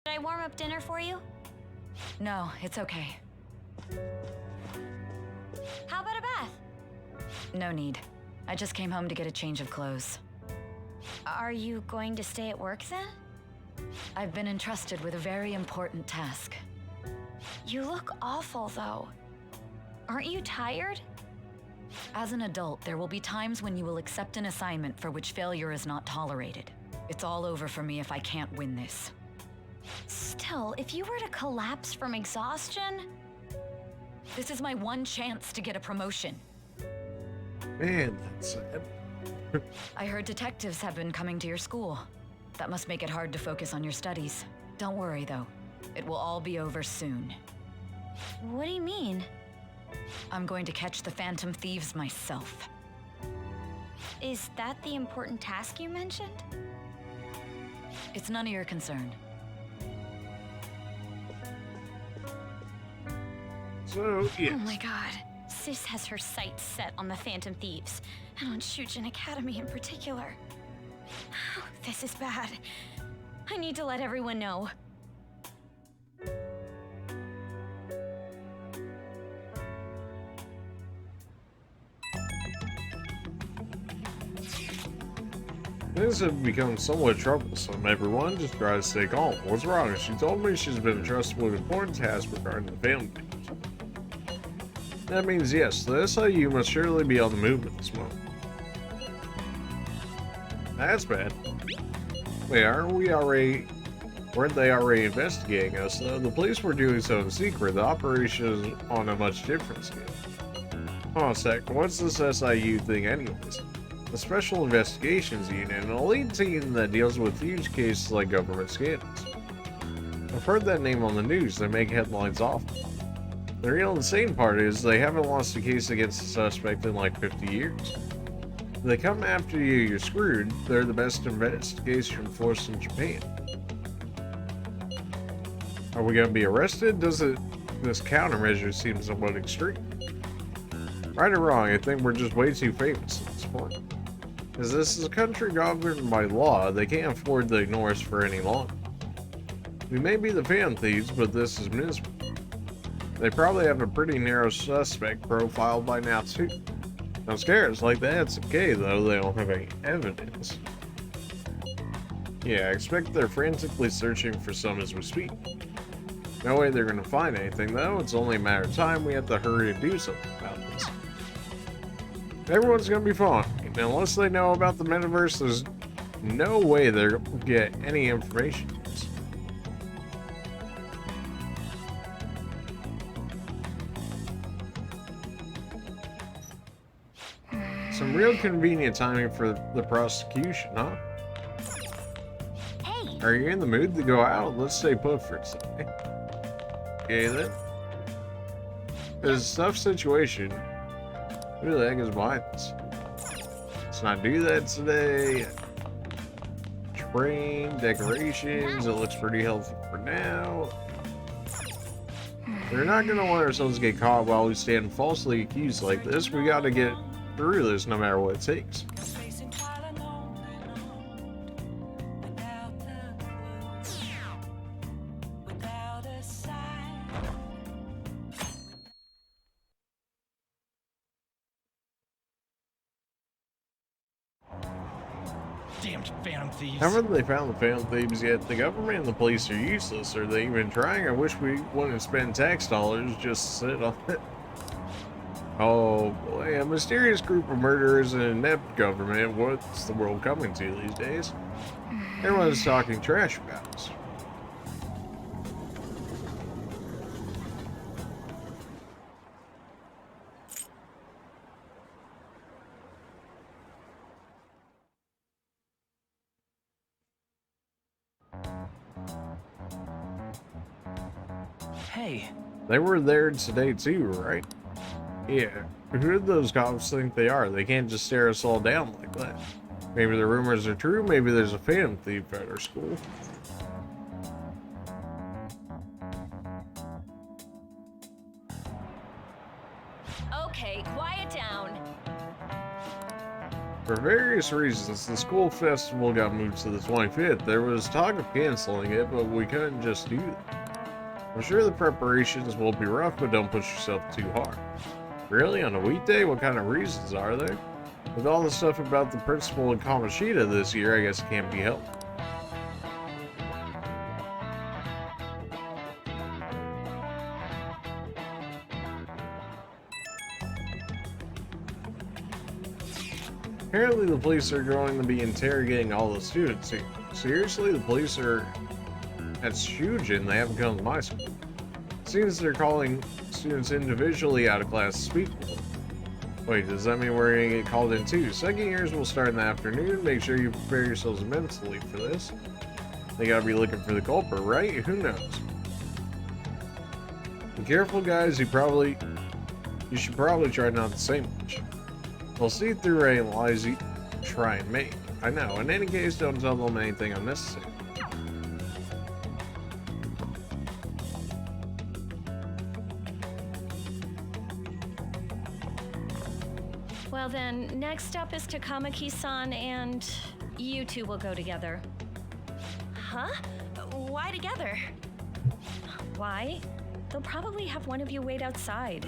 Should I warm up dinner for you?
No, it's okay.
How about a bath?
No need. I just came home to get a change of clothes.
Are you going to stay at work then?
I've been entrusted with a very important task.
You look awful, though. Aren't you tired?
As an adult, there will be times when you will accept an assignment for which failure is not tolerated. It's all over for me if I can't win this.
Still, if you were to collapse from exhaustion...
This is my one chance to get a promotion.
Man, that's sad.
I heard detectives have been coming to your school. That must make it hard to focus on your studies. Don't worry, though. It will all be over soon.
What do you mean?
I'm going to catch the Phantom Thieves myself.
Is that the important task you mentioned?
It's none of your concern.
So, yes.
Oh my god. Sis has her sights set on the Phantom Thieves, and on Shujin Academy in particular. This is bad. I need to let everyone know.
Things have become somewhat troublesome. Everyone, just try to stay calm. What's wrong? She told me she's been entrusted with important tasks regarding the family. That means yes, the SIU must surely be on the move at this moment. That's bad. Wait, weren't they already investigating us, though? The police were doing so in secret. The operation is on a much different scale. Hold on a sec, what's this SIU thing anyways? The Special Investigations Unit, an elite team that deals with huge cases like government scandals. I've heard that name on the news, they make headlines often. The real insane part is they haven't lost a case against a suspect in like 50 years. If they come after you, you're screwed. They're the best investigation force in Japan. Are we going to be arrested? This countermeasure seem somewhat extreme? Right or wrong, I think we're just way too famous at this point. As this is a country governed by law, they can't afford to ignore us for any longer. We may be the Phantom Thieves, but this is miserable. They probably have a pretty narrow suspect profile by now too. Now scares like that's okay though, they don't have any evidence. Yeah, I expect they're frantically searching for some as we speak. No way they're gonna find anything though, it's only a matter of time. We have to hurry to do something about this. Everyone's gonna be fine. Unless they know about the metaverse, there's no way they're gonna get any information. Some real convenient timing for the prosecution, huh?
Hey!
Are you in the mood to go out? Let's stay put for today. Okay then. It's a tough situation. Who the heck is behind this? Let's not do that today. Train, decorations, it looks pretty healthy for now. We're not gonna let ourselves get caught while we stand falsely accused like this. We gotta get through this no matter what it takes.
Damned Phantom Thieves.
Haven't they found the Phantom Thieves yet? The government and the police are useless. Are they even trying? I wish we wouldn't spend tax dollars just to sit on it. Oh boy, a mysterious group of murderers and inept government. What's the world coming to these days? Everyone's talking trash about us.
Hey,
They were there today too, right? Yeah. Who do those cops think they are? They can't just stare us all down like that. Maybe the rumors are true, maybe there's a Phantom Thief at our school.
Okay, quiet down.
For various reasons, the school festival got moved to the 25th. There was talk of canceling it, but we couldn't just do that. I'm sure the preparations will be rough, but don't push yourself too hard. Really? On a weekday? What kind of reasons are there? With all the stuff about the principal and Kamoshida this year, I guess it can't be helped. Apparently the police are going to be interrogating all the students. Seriously, the police are at Shujin, they haven't come to my school. Seems they're calling students individually out of class to speak to them. Wait, does that mean we're gonna get called in too? Second years will start in the afternoon. Make sure you prepare yourselves mentally for this. They gotta be looking for the culprit, right? Who knows? Be careful, guys. You should probably try not to say much. They'll see through any lies you try and make. I know. In any case, don't tell them anything unnecessary.
Well then, next up is Takamaki-san, and you two will go together.
Huh? Why together?
Why? They'll probably have one of you wait outside.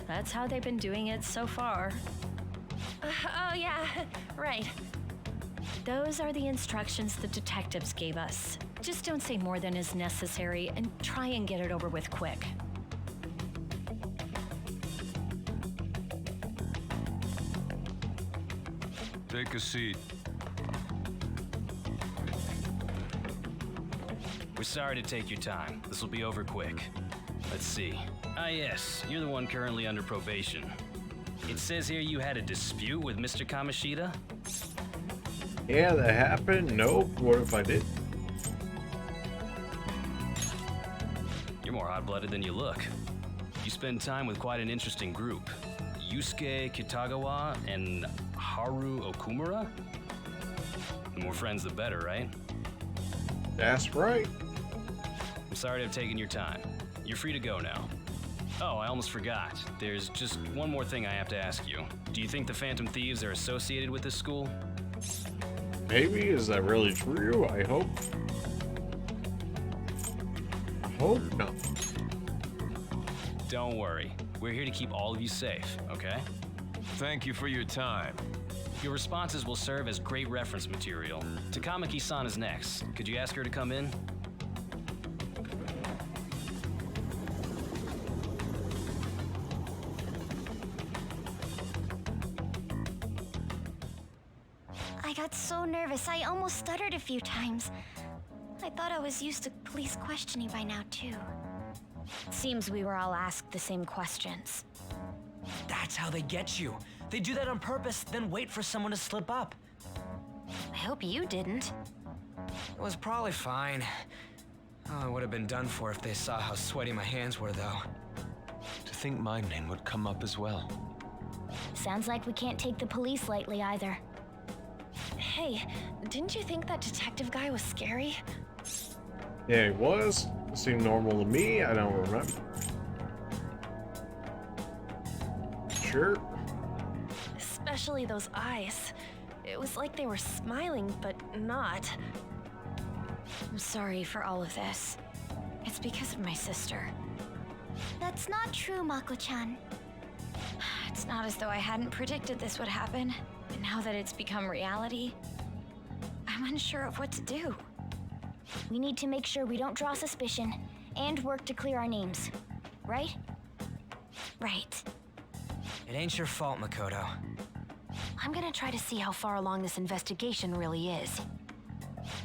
That's how they've been doing it so far.
Oh yeah, right.
Those are the instructions the detectives gave us. Just don't say more than is necessary and try and get it over with quick.
Take a seat.
We're sorry to take your time. This will be over quick. Let's see. Ah yes, you're the one currently under probation. It says here you had a dispute with Mr. Kamoshida?
Yeah, that happened. Nope. What if I did?
You're more hot-blooded than you look. You spend time with quite an interesting group. Yusuke Kitagawa and Haru Okumura? The more friends, the better, right?
That's right.
I'm sorry to have taken your time. You're free to go now. Oh, I almost forgot. There's just one more thing I have to ask you. Do you think the Phantom Thieves are associated with this school?
Maybe. Is that really true? I hope. I hope not.
Don't worry. We're here to keep all of you safe, okay?
Thank you for your time.
Your responses will serve as great reference material. Takamaki-san is next. Could you ask her to come in?
I got so nervous, I almost stuttered a few times. I thought I was used to police questioning by now, too.
Seems we were all asked the same questions.
That's how they get you. They do that on purpose, then wait for someone to slip up.
I hope you didn't.
It was probably fine. Oh, it would have been done for if they saw how sweaty my hands were, though.
To think my name would come up as well.
Sounds like we can't take the police lightly either.
Hey, didn't you think that detective guy was scary?
Yeah, it was. It seemed normal to me. I don't remember. Sure.
Especially those eyes. It was like they were smiling, but not.
I'm sorry for all of this. It's because of my sister.
That's not true, Mako-chan.
It's not as though I hadn't predicted this would happen. And now that it's become reality, I'm unsure of what to do.
We need to make sure we don't draw suspicion and work to clear our names. Right?
Right.
It ain't your fault, Makoto.
I'm gonna try to see how far along this investigation really is.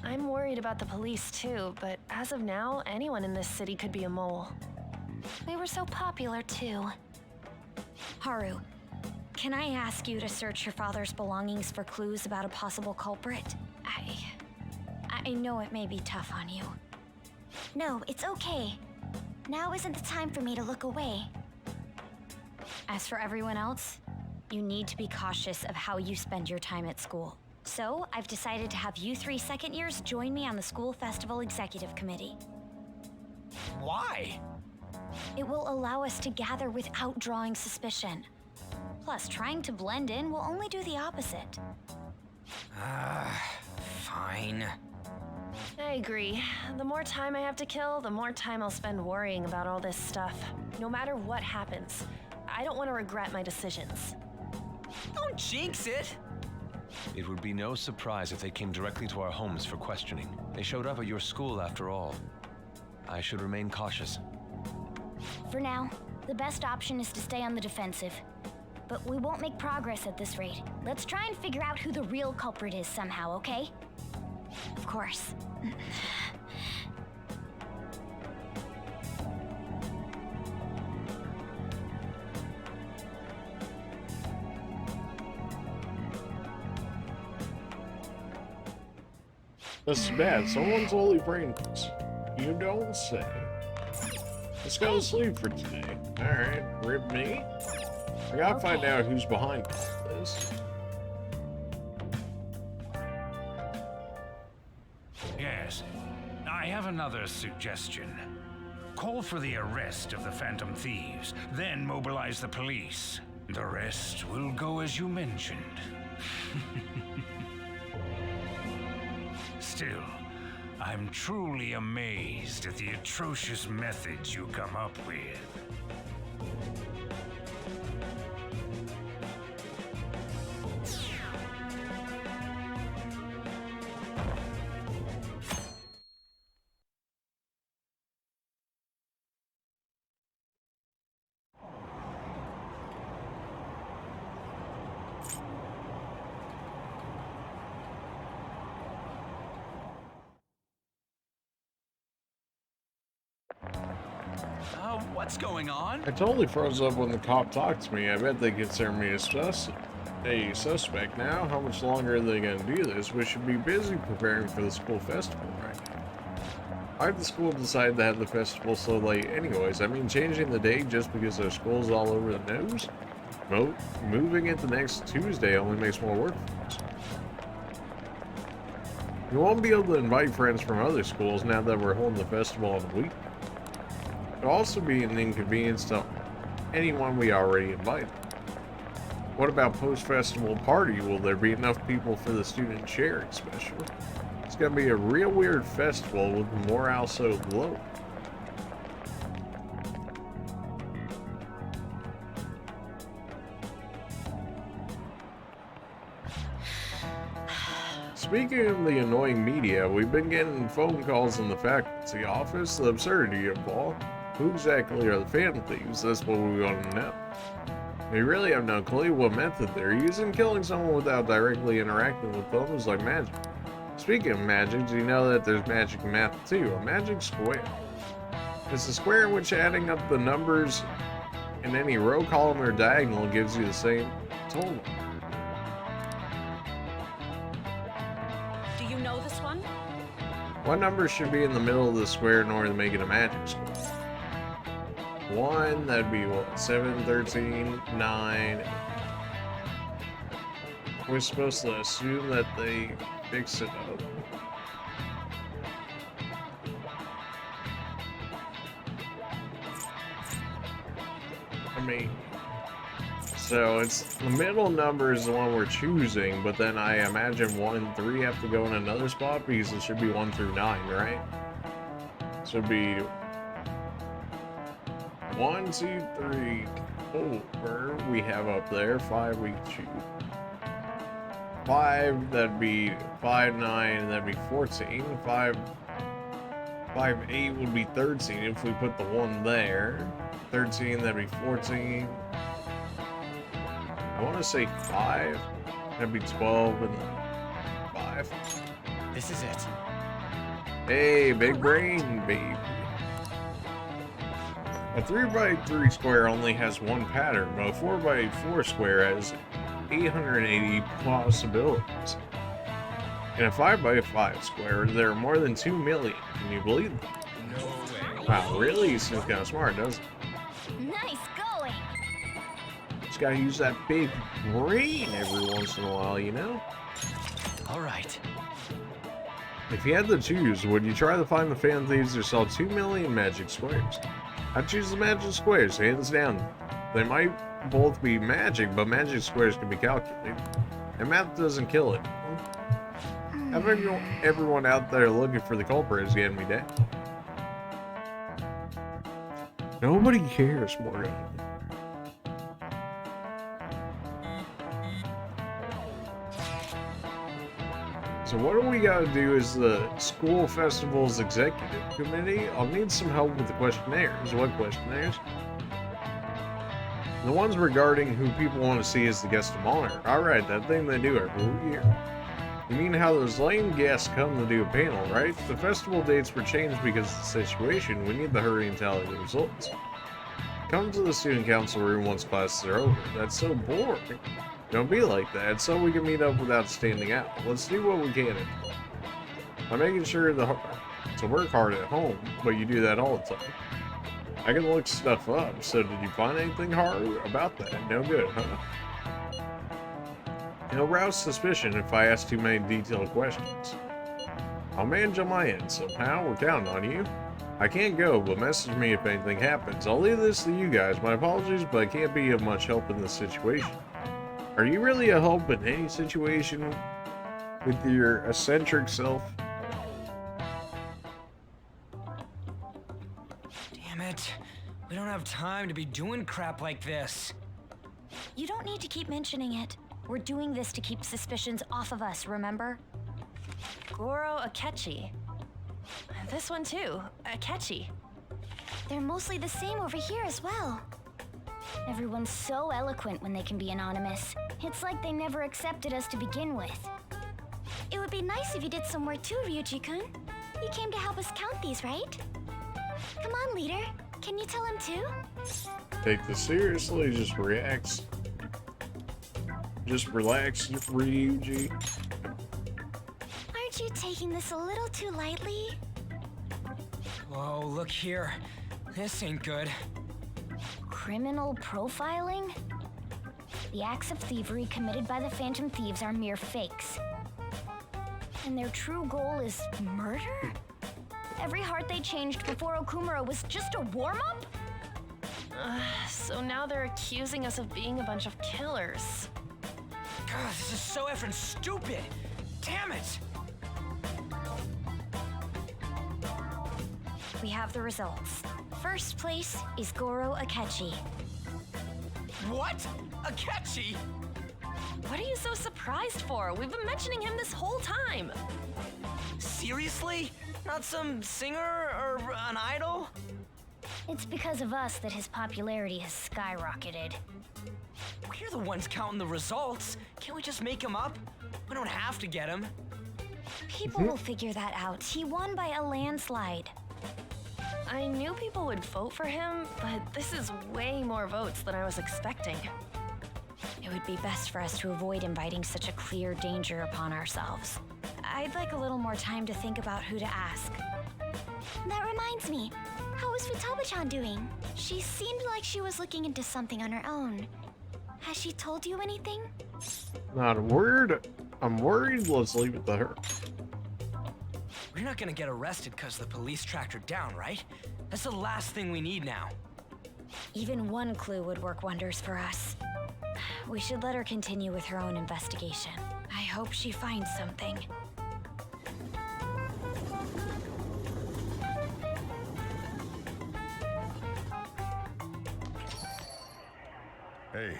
I'm worried about the police too, but as of now, anyone in this city could be a mole.
They were so popular too. Haru, can I ask you to search your father's belongings for clues about a possible culprit? I know it may be tough on you.
No, it's okay. Now isn't the time for me to look away.
As for everyone else, you need to be cautious of how you spend your time at school.
So, I've decided to have you 3 second years join me on the school festival executive committee.
Why?
It will allow us to gather without drawing suspicion. Plus, trying to blend in will only do the opposite.
Fine.
I agree. The more time I have to kill, the more time I'll spend worrying about all this stuff. No matter what happens, I don't want to regret my decisions.
Don't jinx it.
It would be no surprise if they came directly to our homes for questioning. They showed up at your school after all. I should remain cautious.
For now, the best option is to stay on the defensive. But we won't make progress at this rate. Let's try and figure out who the real culprit is somehow, okay? Of course.
This is bad. Someone's only brainless. You don't say. Let's go to sleep for today. Alright, rip me. I gotta find out who's behind all this.
Yes, I have another suggestion. Call for the arrest of the Phantom Thieves, then mobilize the police. The rest will go as you mentioned. Still, I'm truly amazed at the atrocious methods you come up with.
What's going on?
I totally froze up when the cop talked to me. I bet they consider me a suspect now. How much longer are they gonna do this? We should be busy preparing for the school festival right now. Why'd the school decide to have the festival so late anyways? I mean, changing the date just because there's schools all over the nose? Moving it to next Tuesday only makes more work for us. You won't be able to invite friends from other schools now that we're holding the festival on a week. It'll also be an inconvenience to anyone we already invited. What about post-festival party? Will there be enough people for the student sharing special? It's gonna be a real weird festival with morale so low. Speaking of the annoying media, we've been getting phone calls in the faculty office. The absurdity of it all. Who exactly are the Phantom Thieves? That's what we want to know. We really have no clue what method they're using. Killing someone without directly interacting with them is like magic. Speaking of magic, do you know that there's magic in math too? A magic square. It's a square in which adding up the numbers in any row, column, or diagonal gives you the same total.
Do you know this one?
What number should be in the middle of the square in order to make it a magic square? 1, that'd be what? 7, 13, 9. We're supposed to assume that they fix it up. I mean, so it's the middle number is the one we're choosing, but then I imagine 1 and 3 have to go in another spot because it should be 1 through 9, right? So it'd be 1, 2, 3, 4 we have up there. 5 we choose. 5, that'd be 5, 9, that'd be 14. 5, 8 would be 13 if we put the 1 there. 13, that'd be 14. I want to say 5. That'd be 12 and 5.
This is it.
Hey, big brain, baby. A 3x3 square only has one pattern, but a 4x4 square has 880 possibilities. In a 5x5 square, there are more than 2 million. Can you believe that?
No way.
Wow, really? He seems kind of smart, doesn't he?
Nice going!
Just gotta use that big brain every once in a while, you know?
All right.
If you had to choose, would you try to find the Phantom Thieves or sell 2 million magic squares? I'd choose the magic squares, hands down. They might both be magic, but magic squares can be calculated. And math doesn't kill it. Everyone out there looking for the culprit is getting me down. Nobody cares, Morgan. So what do we gotta do as the school festival's executive committee? I'll need some help with the questionnaires. What questionnaires? The ones regarding who people want to see as the guest of honor. Alright, that thing they do every year. You mean how those lame guests come to do a panel, right? The festival dates were changed because of the situation. We need to hurry and tally the results. Come to the student council room once classes are over. That's so boring. Don't be like that, so we can meet up without standing out. Let's do what we can. I'm making sure to work hard at home, but you do that all the time. I can look stuff up, so did you find anything hard about that? No good, huh? It'll rouse suspicion if I ask too many detailed questions. I'll manage on my end somehow. We're counting on you. I can't go, but message me if anything happens. I'll leave this to you guys. My apologies, but I can't be of much help in this situation. Are you really a help in any situation with your eccentric self?
Damn it. We don't have time to be doing crap like this.
You don't need to keep mentioning it. We're doing this to keep suspicions off of us, remember?
Goro Akechi. This one too, Akechi.
They're mostly the same over here as well. Everyone's so eloquent when they can be anonymous. It's like they never accepted us to begin with. It would be nice if you did some work too, Ryuji-kun. You came to help us count these, right? Come on, leader. Can you tell him too?
Take this seriously, just relax. Just relax, Ryuji.
Aren't you taking this a little too lightly?
Whoa, look here. This ain't good.
Criminal profiling? The acts of thievery committed by the Phantom Thieves are mere fakes. And their true goal is murder? Every heart they changed before Okumura was just a warm-up?
So now they're accusing us of being a bunch of killers.
God, this is so effing stupid. Damn it!
We have the results. First place is Goro Akechi.
What? Akechi?
What are you so surprised for? We've been mentioning him this whole time.
Seriously? Not some singer or an idol?
It's because of us that his popularity has skyrocketed.
We're the ones counting the results. Can't we just make him up? We don't have to get him.
People will figure that out. He won by a landslide.
I knew people would vote for him, but this is way more votes than I was expecting.
It would be best for us to avoid inviting such a clear danger upon ourselves. I'd like a little more time to think about who to ask. That reminds me. How is Futaba-chan doing? She seemed like she was looking into something on her own. Has she told you anything?
Not a word. I'm worried. Let's leave it to her.
We're not gonna get arrested because the police tracked her down, right? That's the last thing we need now.
Even one clue would work wonders for us. We should let her continue with her own investigation. I hope she finds something.
Hey.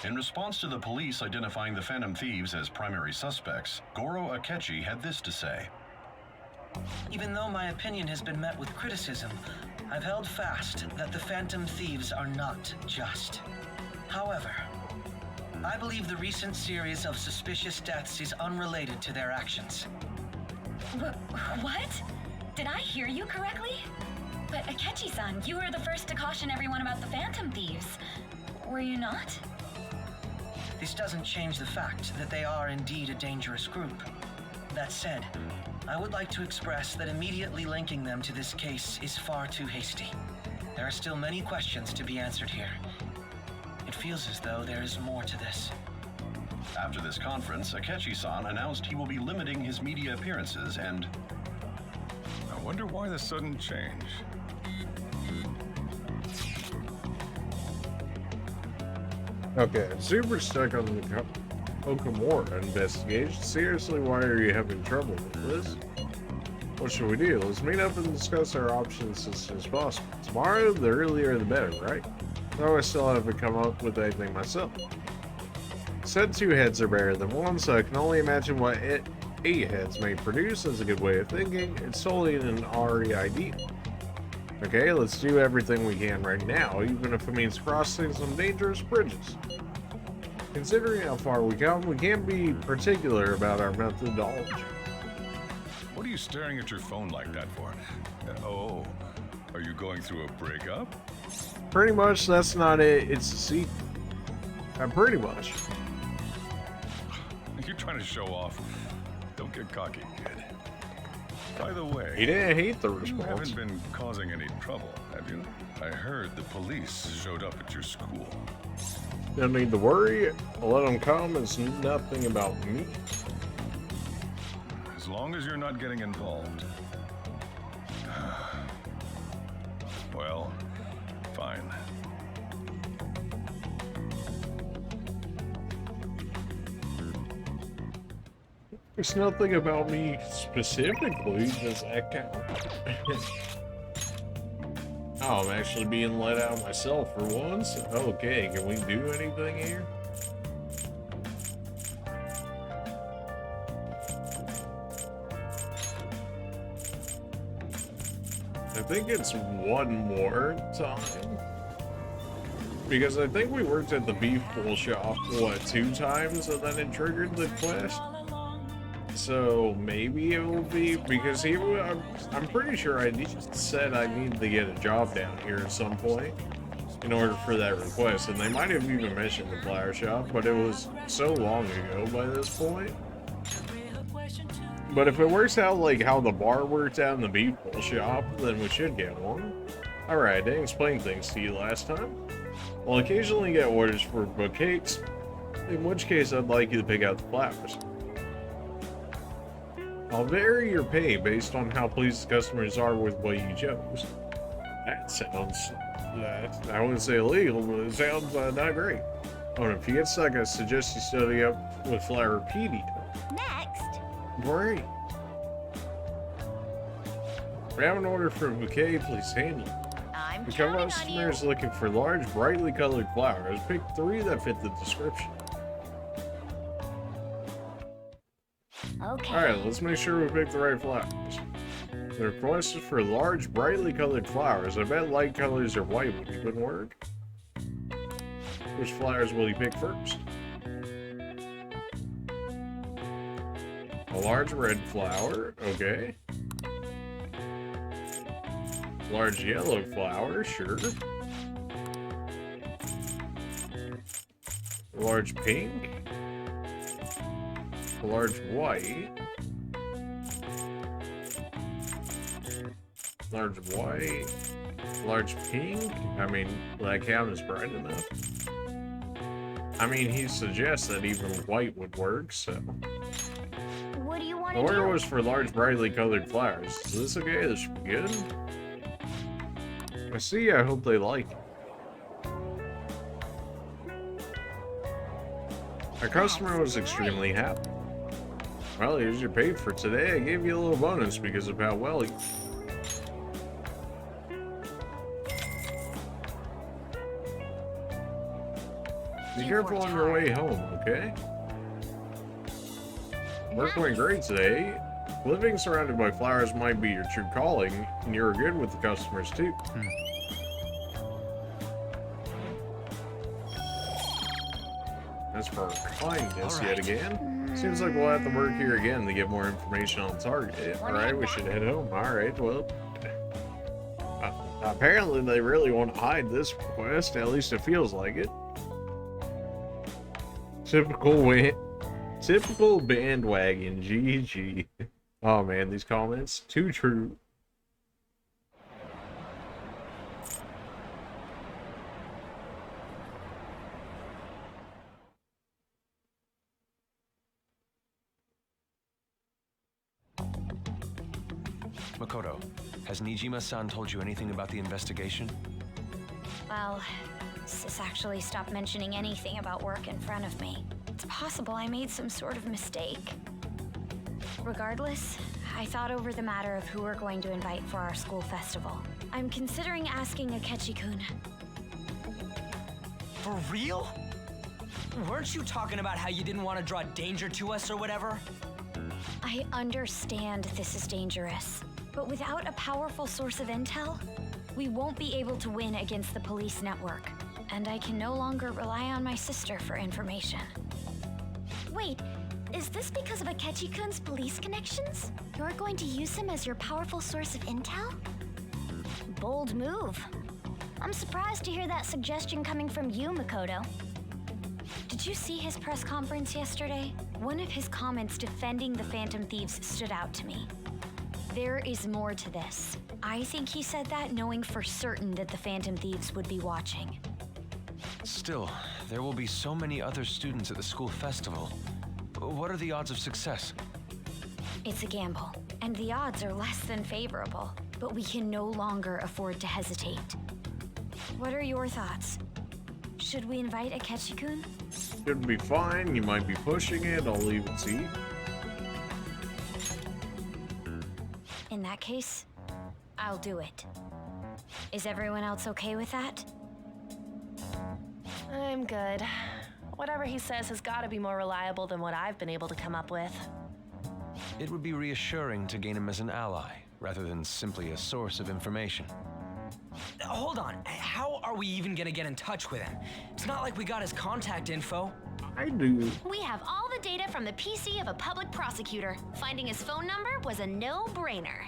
In response to the police identifying the Phantom Thieves as primary suspects, Goro Akechi had this to say.
Even though my opinion has been met with criticism, I've held fast that the Phantom Thieves are not just. However, I believe the recent series of suspicious deaths is unrelated to their actions.
What? Did I hear you correctly? But Akechi-san, you were the first to caution everyone about the Phantom Thieves. Were you not?
This doesn't change the fact that they are indeed a dangerous group. That said, I would like to express that immediately linking them to this case is far too hasty. There are still many questions to be answered here. It feels as though there is more to this.
After this conference, Akechi-san announced he will be limiting his media appearances and...
I wonder why the sudden change.
Okay, super stuck on the Okumura investigation. Seriously, why are you having trouble with this? What should we do? Let's meet up and discuss our options as soon as possible. Tomorrow, the earlier the better, right? Though I still haven't come up with anything myself. Said 2 heads are better than 1, so I can only imagine what 8 heads may produce. Is a good way of thinking. It's solely an REID. Okay, let's do everything we can right now, even if it means crossing some dangerous bridges. Considering how far we come, we can't be particular about our methodology.
What are you staring at your phone like that for? Oh, are you going through a breakup?
Pretty much, that's not it. It's a secret. Pretty much.
You're trying to show off. Don't get cocky, kid. By the way,
He didn't hate the
you
response.
haven't been causing any trouble, have you? I heard the police showed up at your school.
No need to worry. I'll let them come. It's nothing about me.
As long as you're not getting involved. Well, fine.
There's nothing about me specifically. Does that count? Oh, I'm actually being let out myself for once. Okay, can we do anything here? I think it's one more time. Because I think we worked at the beef bowl shop, what, 2 times, and then it triggered the quest? So maybe it will be, because I'm pretty sure I said I need to get a job down here at some point in order for that request, and they might have even mentioned the flower shop, but it was so long ago by this point. But if it works out like how the bar worked out in the beef bowl shop, then we should get one. Alright, I didn't explain things to you last time. I'll occasionally get orders for bouquets, in which case I'd like you to pick out the flowers. I'll vary your pay based on how pleased customers are with what you chose. That sounds, I wouldn't say illegal, but it sounds not great. Oh, and if you get stuck, I suggest you study up with Flowerpedia.
Next!
Great. We have an order for a bouquet, please handle it.
I'm
The
counting on you.
customer is looking for large, brightly colored flowers. Pick 3 that fit the description.
Okay.
Alright, let's make sure we pick the right flowers. The request is for large, brightly colored flowers. I bet light colors or white would even work. Which flowers will you pick first? A large red flower, okay. Large yellow flower, sure. Large pink. Large white. Large white. Large pink. I mean, will that count as bright enough? I mean, he suggests that even white would work, so.
What do you want
The
to
order
do?
was for large, brightly colored flowers. Is this okay? This should be good. I see. I hope they like it. Our customer was extremely happy. Well, here's your pay for today. I gave you a little bonus because of how well you... Be careful on your way home, okay? Work went great today. Living surrounded by flowers might be your true calling, and you're good with the customers too. That's for kindness yet again. Seems like we'll have to work here again to get more information on the target. Alright, we should head home. Alright, well. Apparently they really want to hide this request, at least it feels like it. Typical bandwagon, GG. Oh man, these comments, too true.
Makoto, has Nijima-san told you anything about the investigation?
Well, Sis actually stopped mentioning anything about work in front of me. It's possible I made some sort of mistake. Regardless, I thought over the matter of who we're going to invite for our school festival. I'm considering asking Akechi-kun.
For real? Weren't you talking about how you didn't want to draw danger to us or whatever?
I understand this is dangerous, but without a powerful source of intel, we won't be able to win against the police network, and I can no longer rely on my sister for information.
Wait, is this because of Akechi-kun's police connections? You're going to use him as your powerful source of intel? Bold move. I'm surprised to hear that suggestion coming from you, Makoto.
Did you see his press conference yesterday? One of his comments defending the Phantom Thieves stood out to me. There is more to this. I think he said that knowing for certain that the Phantom Thieves would be watching.
Still, there will be so many other students at the school festival. What are the odds of success?
It's a gamble, and the odds are less than favorable, but we can no longer afford to hesitate. What are your thoughts? Should we invite Akechi-kun?
Should be fine. You might be pushing it. I'll leave it to you.
In that case, I'll do it. Is everyone else okay with that?
I'm good. Whatever he says has got to be more reliable than what I've been able to come up with.
It would be reassuring to gain him as an ally, rather than simply a source of information.
Hold on, how are we even gonna get in touch with him? It's not like we got his contact info.
I do.
We have all the data from the PC of a public prosecutor. Finding his phone number was a no-brainer.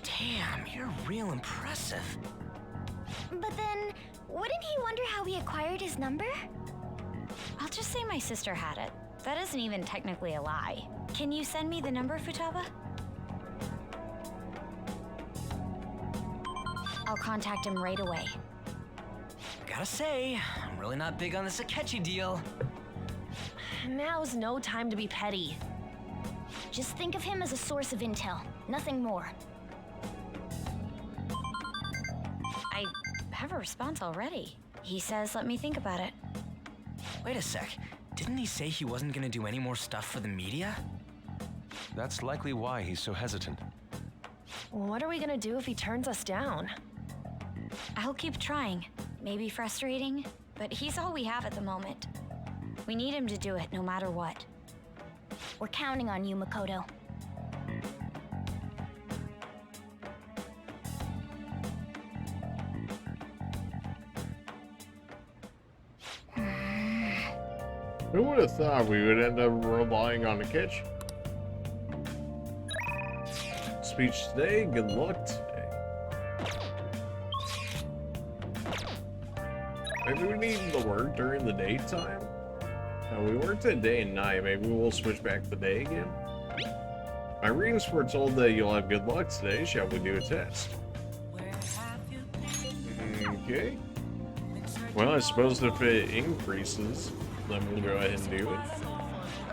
Damn, you're real impressive.
But then, wouldn't he wonder how we acquired his number?
I'll just say my sister had it. That isn't even technically a lie. Can you send me the number, Futaba? I'll contact him right away.
Gotta say, I'm really not big on this Akechi deal.
Now's no time to be petty.
Just think of him as a source of intel, nothing more.
I have a response already. He says, let me think about it.
Wait a sec. Didn't he say he wasn't gonna do any more stuff for the media?
That's likely why he's so hesitant.
What are we gonna do if he turns us down?
I'll keep trying. Maybe frustrating, but he's all we have at the moment. We need him to do it no matter what.
We're counting on you, Makoto.
Who would have thought we would end up relying on Akechi? Speech today, good luck today. Maybe we need to work during the daytime? We worked at day and night, maybe we'll switch back to the day again? My readings were told that you'll have good luck today, shall we do a test? Okay. Well, I suppose if it increases, then we'll go ahead and do it.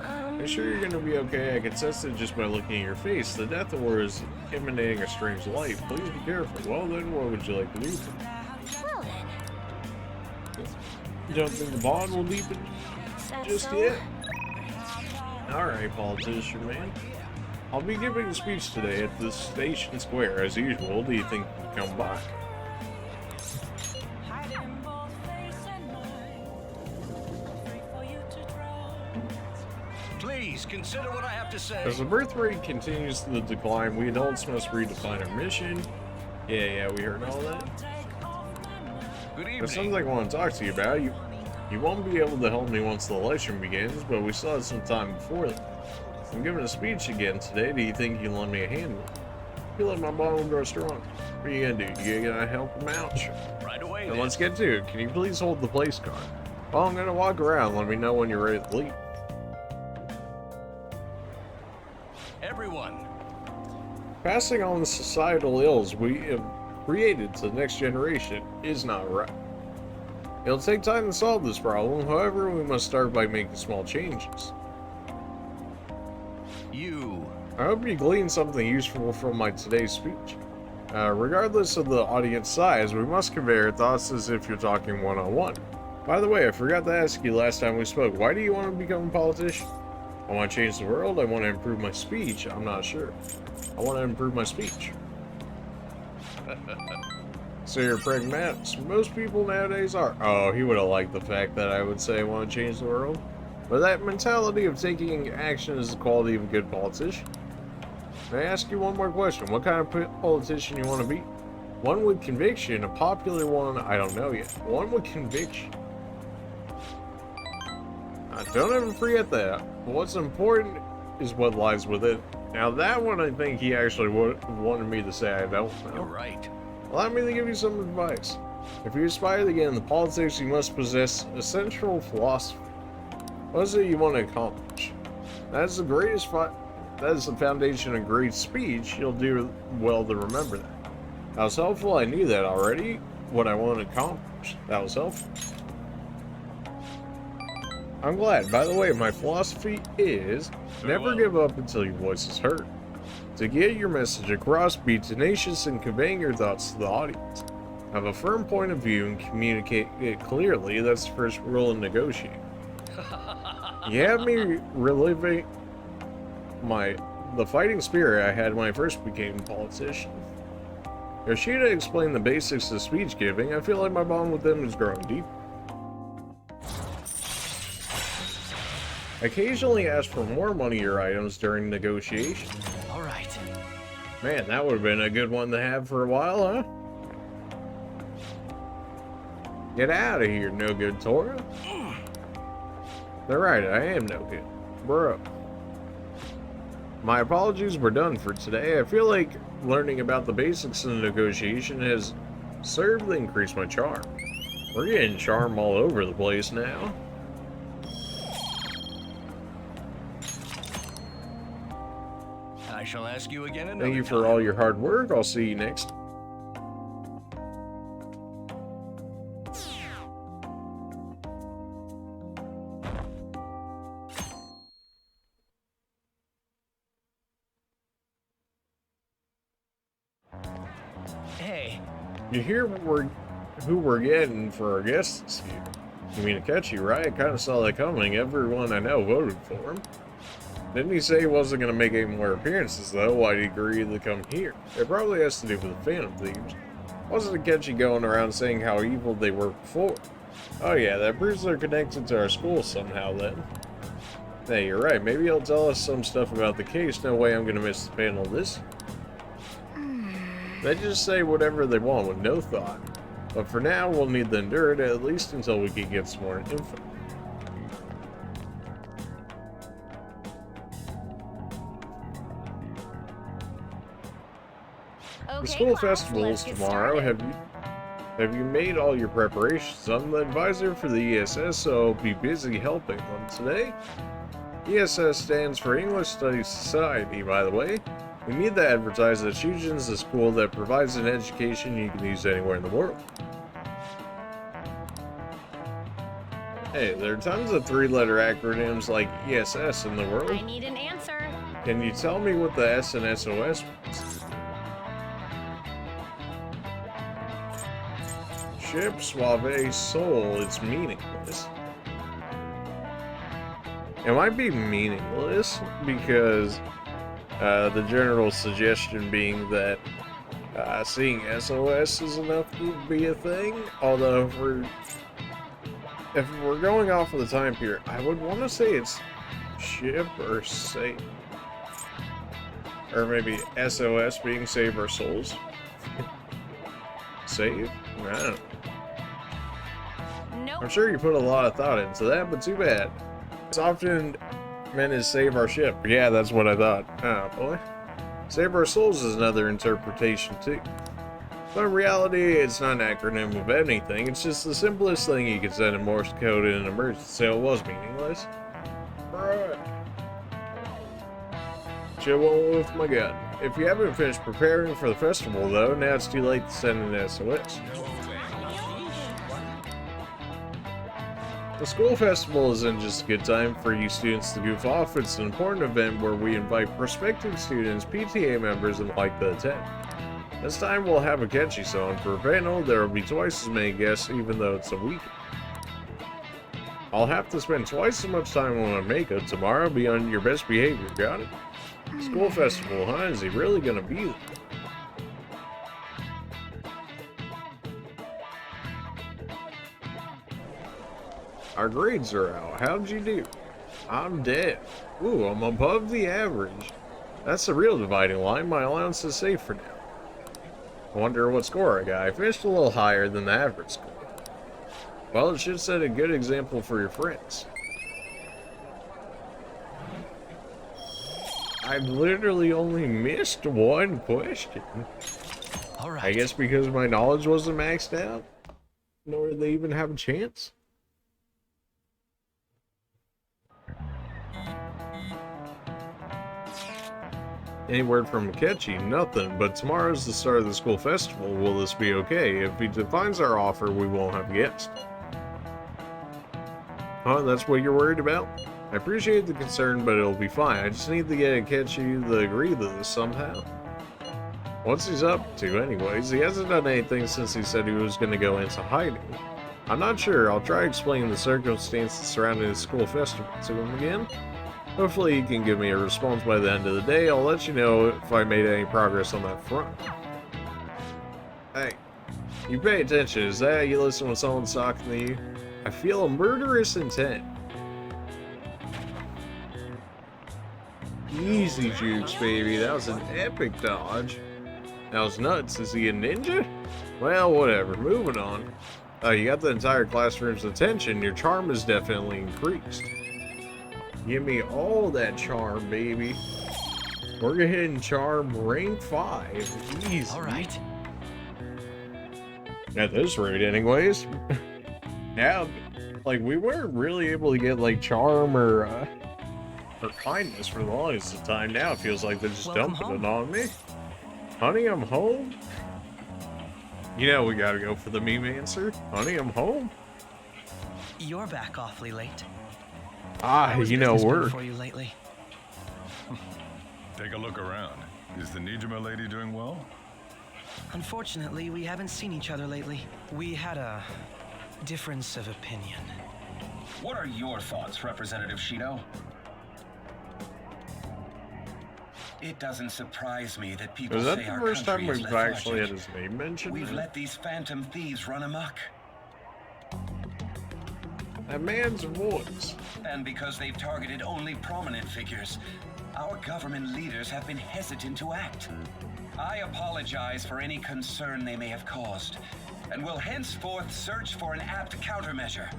Are you sure you're gonna be okay? I can sense it just by looking at your face. The death aura is emanating a strange light. Please be careful. Well then, what would you like to do?
Well then.
You don't think the bond will deepen just yet? Alright, politician man. I'll be giving a speech today at the station square as usual. Do you think you can come by?
Please consider what I have to say.
As the birth rate continues to decline, we adults must redefine our mission. Yeah, we heard all that.
Good evening.
There's something I want to talk to you about. You won't be able to help me once the election begins, but we still have some time before that. I'm giving a speech again today. Do you think you can lend me a hand? You let my bond grow strong. What are you gonna do? You gonna help him out? Sure.
Right away.
Now let's get to it. Can you please hold the place card? Well, I'm gonna walk around. Let me know when you're ready to leave.
Everyone.
Passing on the societal ills we have created to the next generation is not right. It'll take time to solve this problem, however, we must start by making small changes. I hope you glean something useful from my today's speech. Regardless of the audience size, we must convey our thoughts as if you're talking one-on-one. By the way, I forgot to ask you last time we spoke, why do you want to become a politician? I want to change the world, I want to improve my speech, I'm not sure. I want to improve my speech. So you're pragmatic. Most people nowadays are. Oh, he would have liked the fact that I would say I want to change the world. But that mentality of taking action is the quality of a good politician. May I ask you one more question? What kind of politician you want to be? One with conviction, a popular one, I don't know yet. One with conviction. Don't ever forget that. What's important is what lies within. Now that one I think he actually wanted me to say I don't know.
You're right.
Allow me to give you some advice. If you aspire to get into politics, you must possess a central philosophy. What is it you want to accomplish? That is the greatest that is the foundation of great speech. You'll do well to remember that. That was helpful. I knew that already. What I want to accomplish. That was helpful. I'm glad. By the way, my philosophy is never give up until your voice is heard. To get your message across, be tenacious in conveying your thoughts to the audience. Have a firm point of view and communicate it clearly. That's the first rule in negotiating. You have me reliving the fighting spirit I had when I first became a politician. Yoshida explained the basics of speech giving. I feel like my bond with them is growing deep. Occasionally ask for more money or items during negotiation.
All right.
Man, that would have been a good one to have for a while, huh? Get out of here, no good Tora. They're right, I am no good. Bro. My apologies, we're done for today. I feel like learning about the basics of the negotiation has served to increase my charm. We're getting charm all over the place now.
I shall ask you again another
Thank you for all your hard work. I'll see you next.
Hey.
You hear who we're getting for our guests this year? You mean Akechi, right? I kind of saw that coming. Everyone I know voted for him. Didn't he say he wasn't going to make any more appearances, though? Why'd he agree to come here? It probably has to do with the Phantom Thieves. Wasn't Akechi going around saying how evil they were before? Oh yeah, that proves they're connected to our school somehow, then. Hey, you're right. Maybe he'll tell us some stuff about the case. No way I'm going to miss the panel this. They just say whatever they want with no thought. But for now, we'll need to endure it at least until we can get some more info. The school festival is tomorrow. Have you made all your preparations? I'm the advisor for the ESS, so I'll be busy helping them today. ESS stands for English Studies Society, by the way. We need to advertise that Shujin's a school that provides an education you can use anywhere in the world. Hey, there are tons of three-letter acronyms like ESS in the world.
I need an answer.
Can you tell me what the S and SOS means? Ship, Suave, Soul, it's meaningless. It might be meaningless because the general suggestion being that seeing SOS is enough to be a thing, although if we're going off of the time period, I would want to say it's ship or save. Or maybe SOS being save our souls. Save? I don't know.
Nope.
I'm sure you put a lot of thought into that, but too bad. It's often meant as save our ship. Yeah, that's what I thought. Oh boy. Save our souls is another interpretation too. But in reality, it's not an acronym of anything. It's just the simplest thing you could send in Morse code in an emergency, so it was meaningless. Right. Chill with my gun. If you haven't finished preparing for the festival, though, now it's too late to send an SOS. The school festival isn't just a good time for you students to goof off, it's an important event where we invite prospective students, PTA members, and the like to attend. This time we'll have Akechi on for a panel. There will be twice as many guests, even though it's a weekend. I'll have to spend twice as much time on my makeup tomorrow. Be on your best behavior, got it? School festival, huh? Is he really gonna be there? Our grades are out. How'd you do? I'm dead. Ooh, I'm above the average. That's the real dividing line. My allowance is safe for now. I wonder what score I got. I finished a little higher than the average score. Well, it should set a good example for your friends. I've literally only missed one question.
All right.
I guess because my knowledge wasn't maxed out? Nor did they even have a chance? Any word from Akechi? Nothing, but tomorrow's the start of the school festival. Will this be okay? If he declines our offer, we won't have guests. Huh, that's what you're worried about? I appreciate the concern, but it'll be fine. I just need to get Akechi to agree to this somehow. What's he's up to anyways? He hasn't done anything since he said he was going to go into hiding. I'm not sure. I'll try explaining the circumstances surrounding the school festival to him again. Hopefully he can give me a response by the end of the day. I'll let you know if I made any progress on that front. Hey, you pay attention. Is that how you listen when someone's talking to you? I feel a murderous intent. Easy, Jukes, baby. That was an epic dodge. That was nuts. Is he a ninja? Well, whatever. Moving on. You got the entire classroom's attention. Your charm is definitely increased. Give me all that charm, baby. We're hitting charm rank 5. Easy.
All right.
At this rate, anyways. Now, like, we weren't really able to get, like, charm or kindness for the longest of time. Now it feels like they're just dumping it on me. Honey, I'm home? You know we gotta go for the meme answer. Honey, I'm home?
You're back awfully late.
You know, work.
For you lately.
Take a look around. Is the Nijima lady doing well?
Unfortunately, we haven't seen each other lately. We had a difference of opinion.
What are your thoughts, Representative Shido? It doesn't surprise me that people
Is that
say
the
our
first time
country is
we've actually had
lethargic.
his name mentioned?
We've let these phantom thieves run amok.
That man's voice.
And because they've targeted only prominent figures, our government leaders have been hesitant to act. I apologize for any concern they may have caused, and will henceforth search for an apt countermeasure.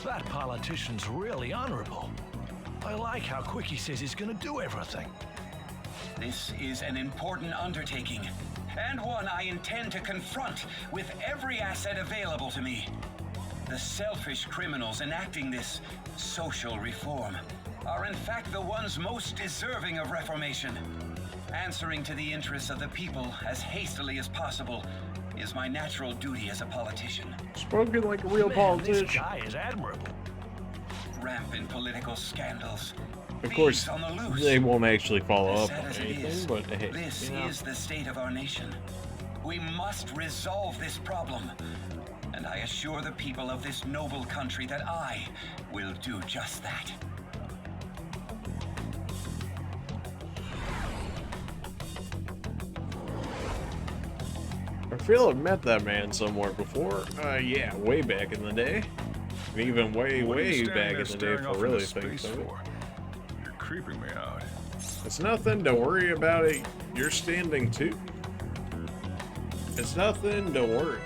That politician's really honorable. I like how quick he says he's gonna do everything.
This is an important undertaking, and one I intend to confront with every asset available to me. The selfish criminals enacting this social reform are in fact the ones most deserving of reformation. Answering to the interests of the people as hastily as possible is my natural duty as a politician.
Spoken like a real politician.
This guy is admirable.
Rampant political scandals.
Of course,
thieves on the loose.
they won't actually follow
As
up
sad
on
as it
anything,
is,
but hey,
this
you know.
is the state of our nation. We must resolve this problem, and I assure the people of this noble country that I will do just that.
I feel I've met that man somewhere before. Yeah, way back in the day. And even way
What are you
back
standing
in
there
the day
staring
for
off
really
into
things
space
of it.
for? You're creeping me out.
It's nothing to worry about it. You're standing too. It's nothing to worry.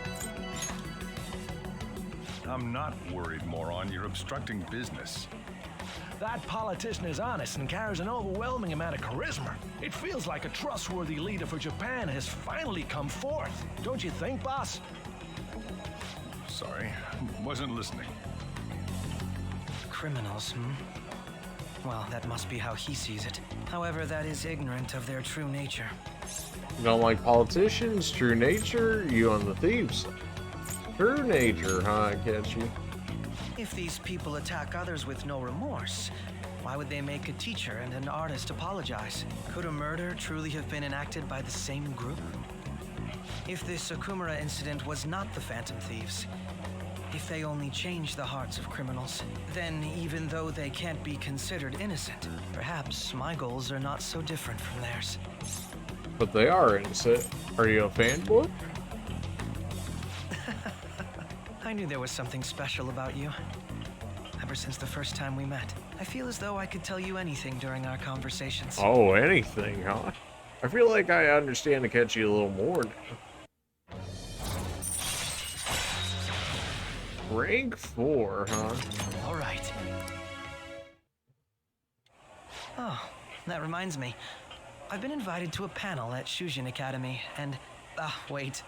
I'm not worried, moron. You're obstructing business.
That politician is honest and carries an overwhelming amount of charisma. It feels like a trustworthy leader for Japan has finally come forth. Don't you think, boss?
Sorry, wasn't listening.
Criminals, Well, that must be how he sees it. However, that is ignorant of their true nature.
You don't like politicians, true nature, you on the thieves side. True nature, huh, Akechi?
If these people attack others with no remorse, why would they make a teacher and an artist apologize? Could a murder truly have been enacted by the same group? If this Okumura incident was not the Phantom Thieves, if they only change the hearts of criminals, then even though they can't be considered innocent, perhaps my goals are not so different from theirs.
But they are innocent. Are you a fanboy?
I knew there was something special about you. ever since the first time we met. I feel as though I could tell you anything during our conversations.
Oh, anything, huh? I feel like I understand Akechi a little more now. Rank 4, huh?
All right. Oh, that reminds me. I've been invited to a panel at Shujin Academy, and... wait.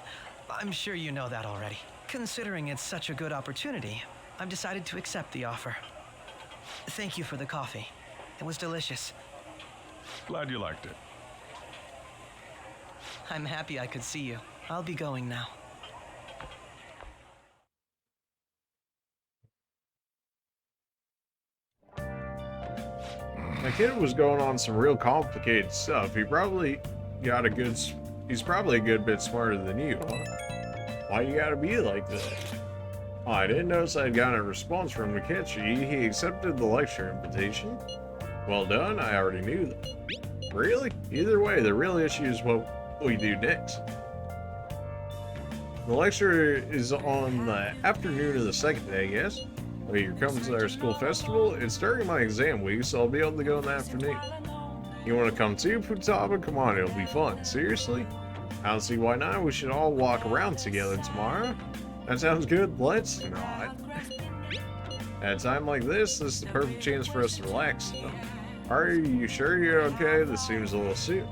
I'm sure you know that already. Considering it's such a good opportunity, I've decided to accept the offer. Thank you for the coffee. It was delicious.
Glad you liked it.
I'm happy I could see you. I'll be going now.
My kid was going on some real complicated stuff. He's probably a good bit smarter than you, huh? Why you gotta be like that? Oh, I didn't notice I'd gotten a response from Akechi. He accepted the lecture invitation. Well done, I already knew that. Really? Either way, the real issue is what we do next. The lecture is on the afternoon of the second day, yes? Well, you're coming to our school festival? It's during my exam week, so I'll be able to go in the afternoon. You want to come too, Futaba? Come on, it'll be fun. Seriously? I don't see why not. We should all walk around together tomorrow. That sounds good. Let's not. At a time like this is the perfect chance for us to relax. Are you sure you're okay? This seems a little soon.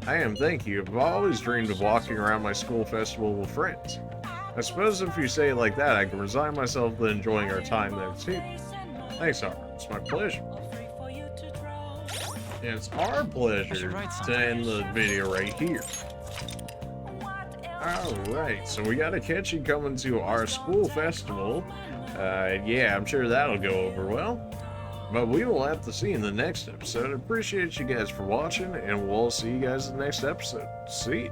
I am, thank you. I've always dreamed of walking around my school festival with friends. I suppose if you say it like that, I can resign myself to enjoying our time there too. Thanks, Haru. It's my pleasure. It's our pleasure to end the video right here. Alright, so we got Akechi coming to our school festival. Yeah, I'm sure that'll go over well. But we will have to see in the next episode. I appreciate you guys for watching, and we'll see you guys in the next episode. See ya.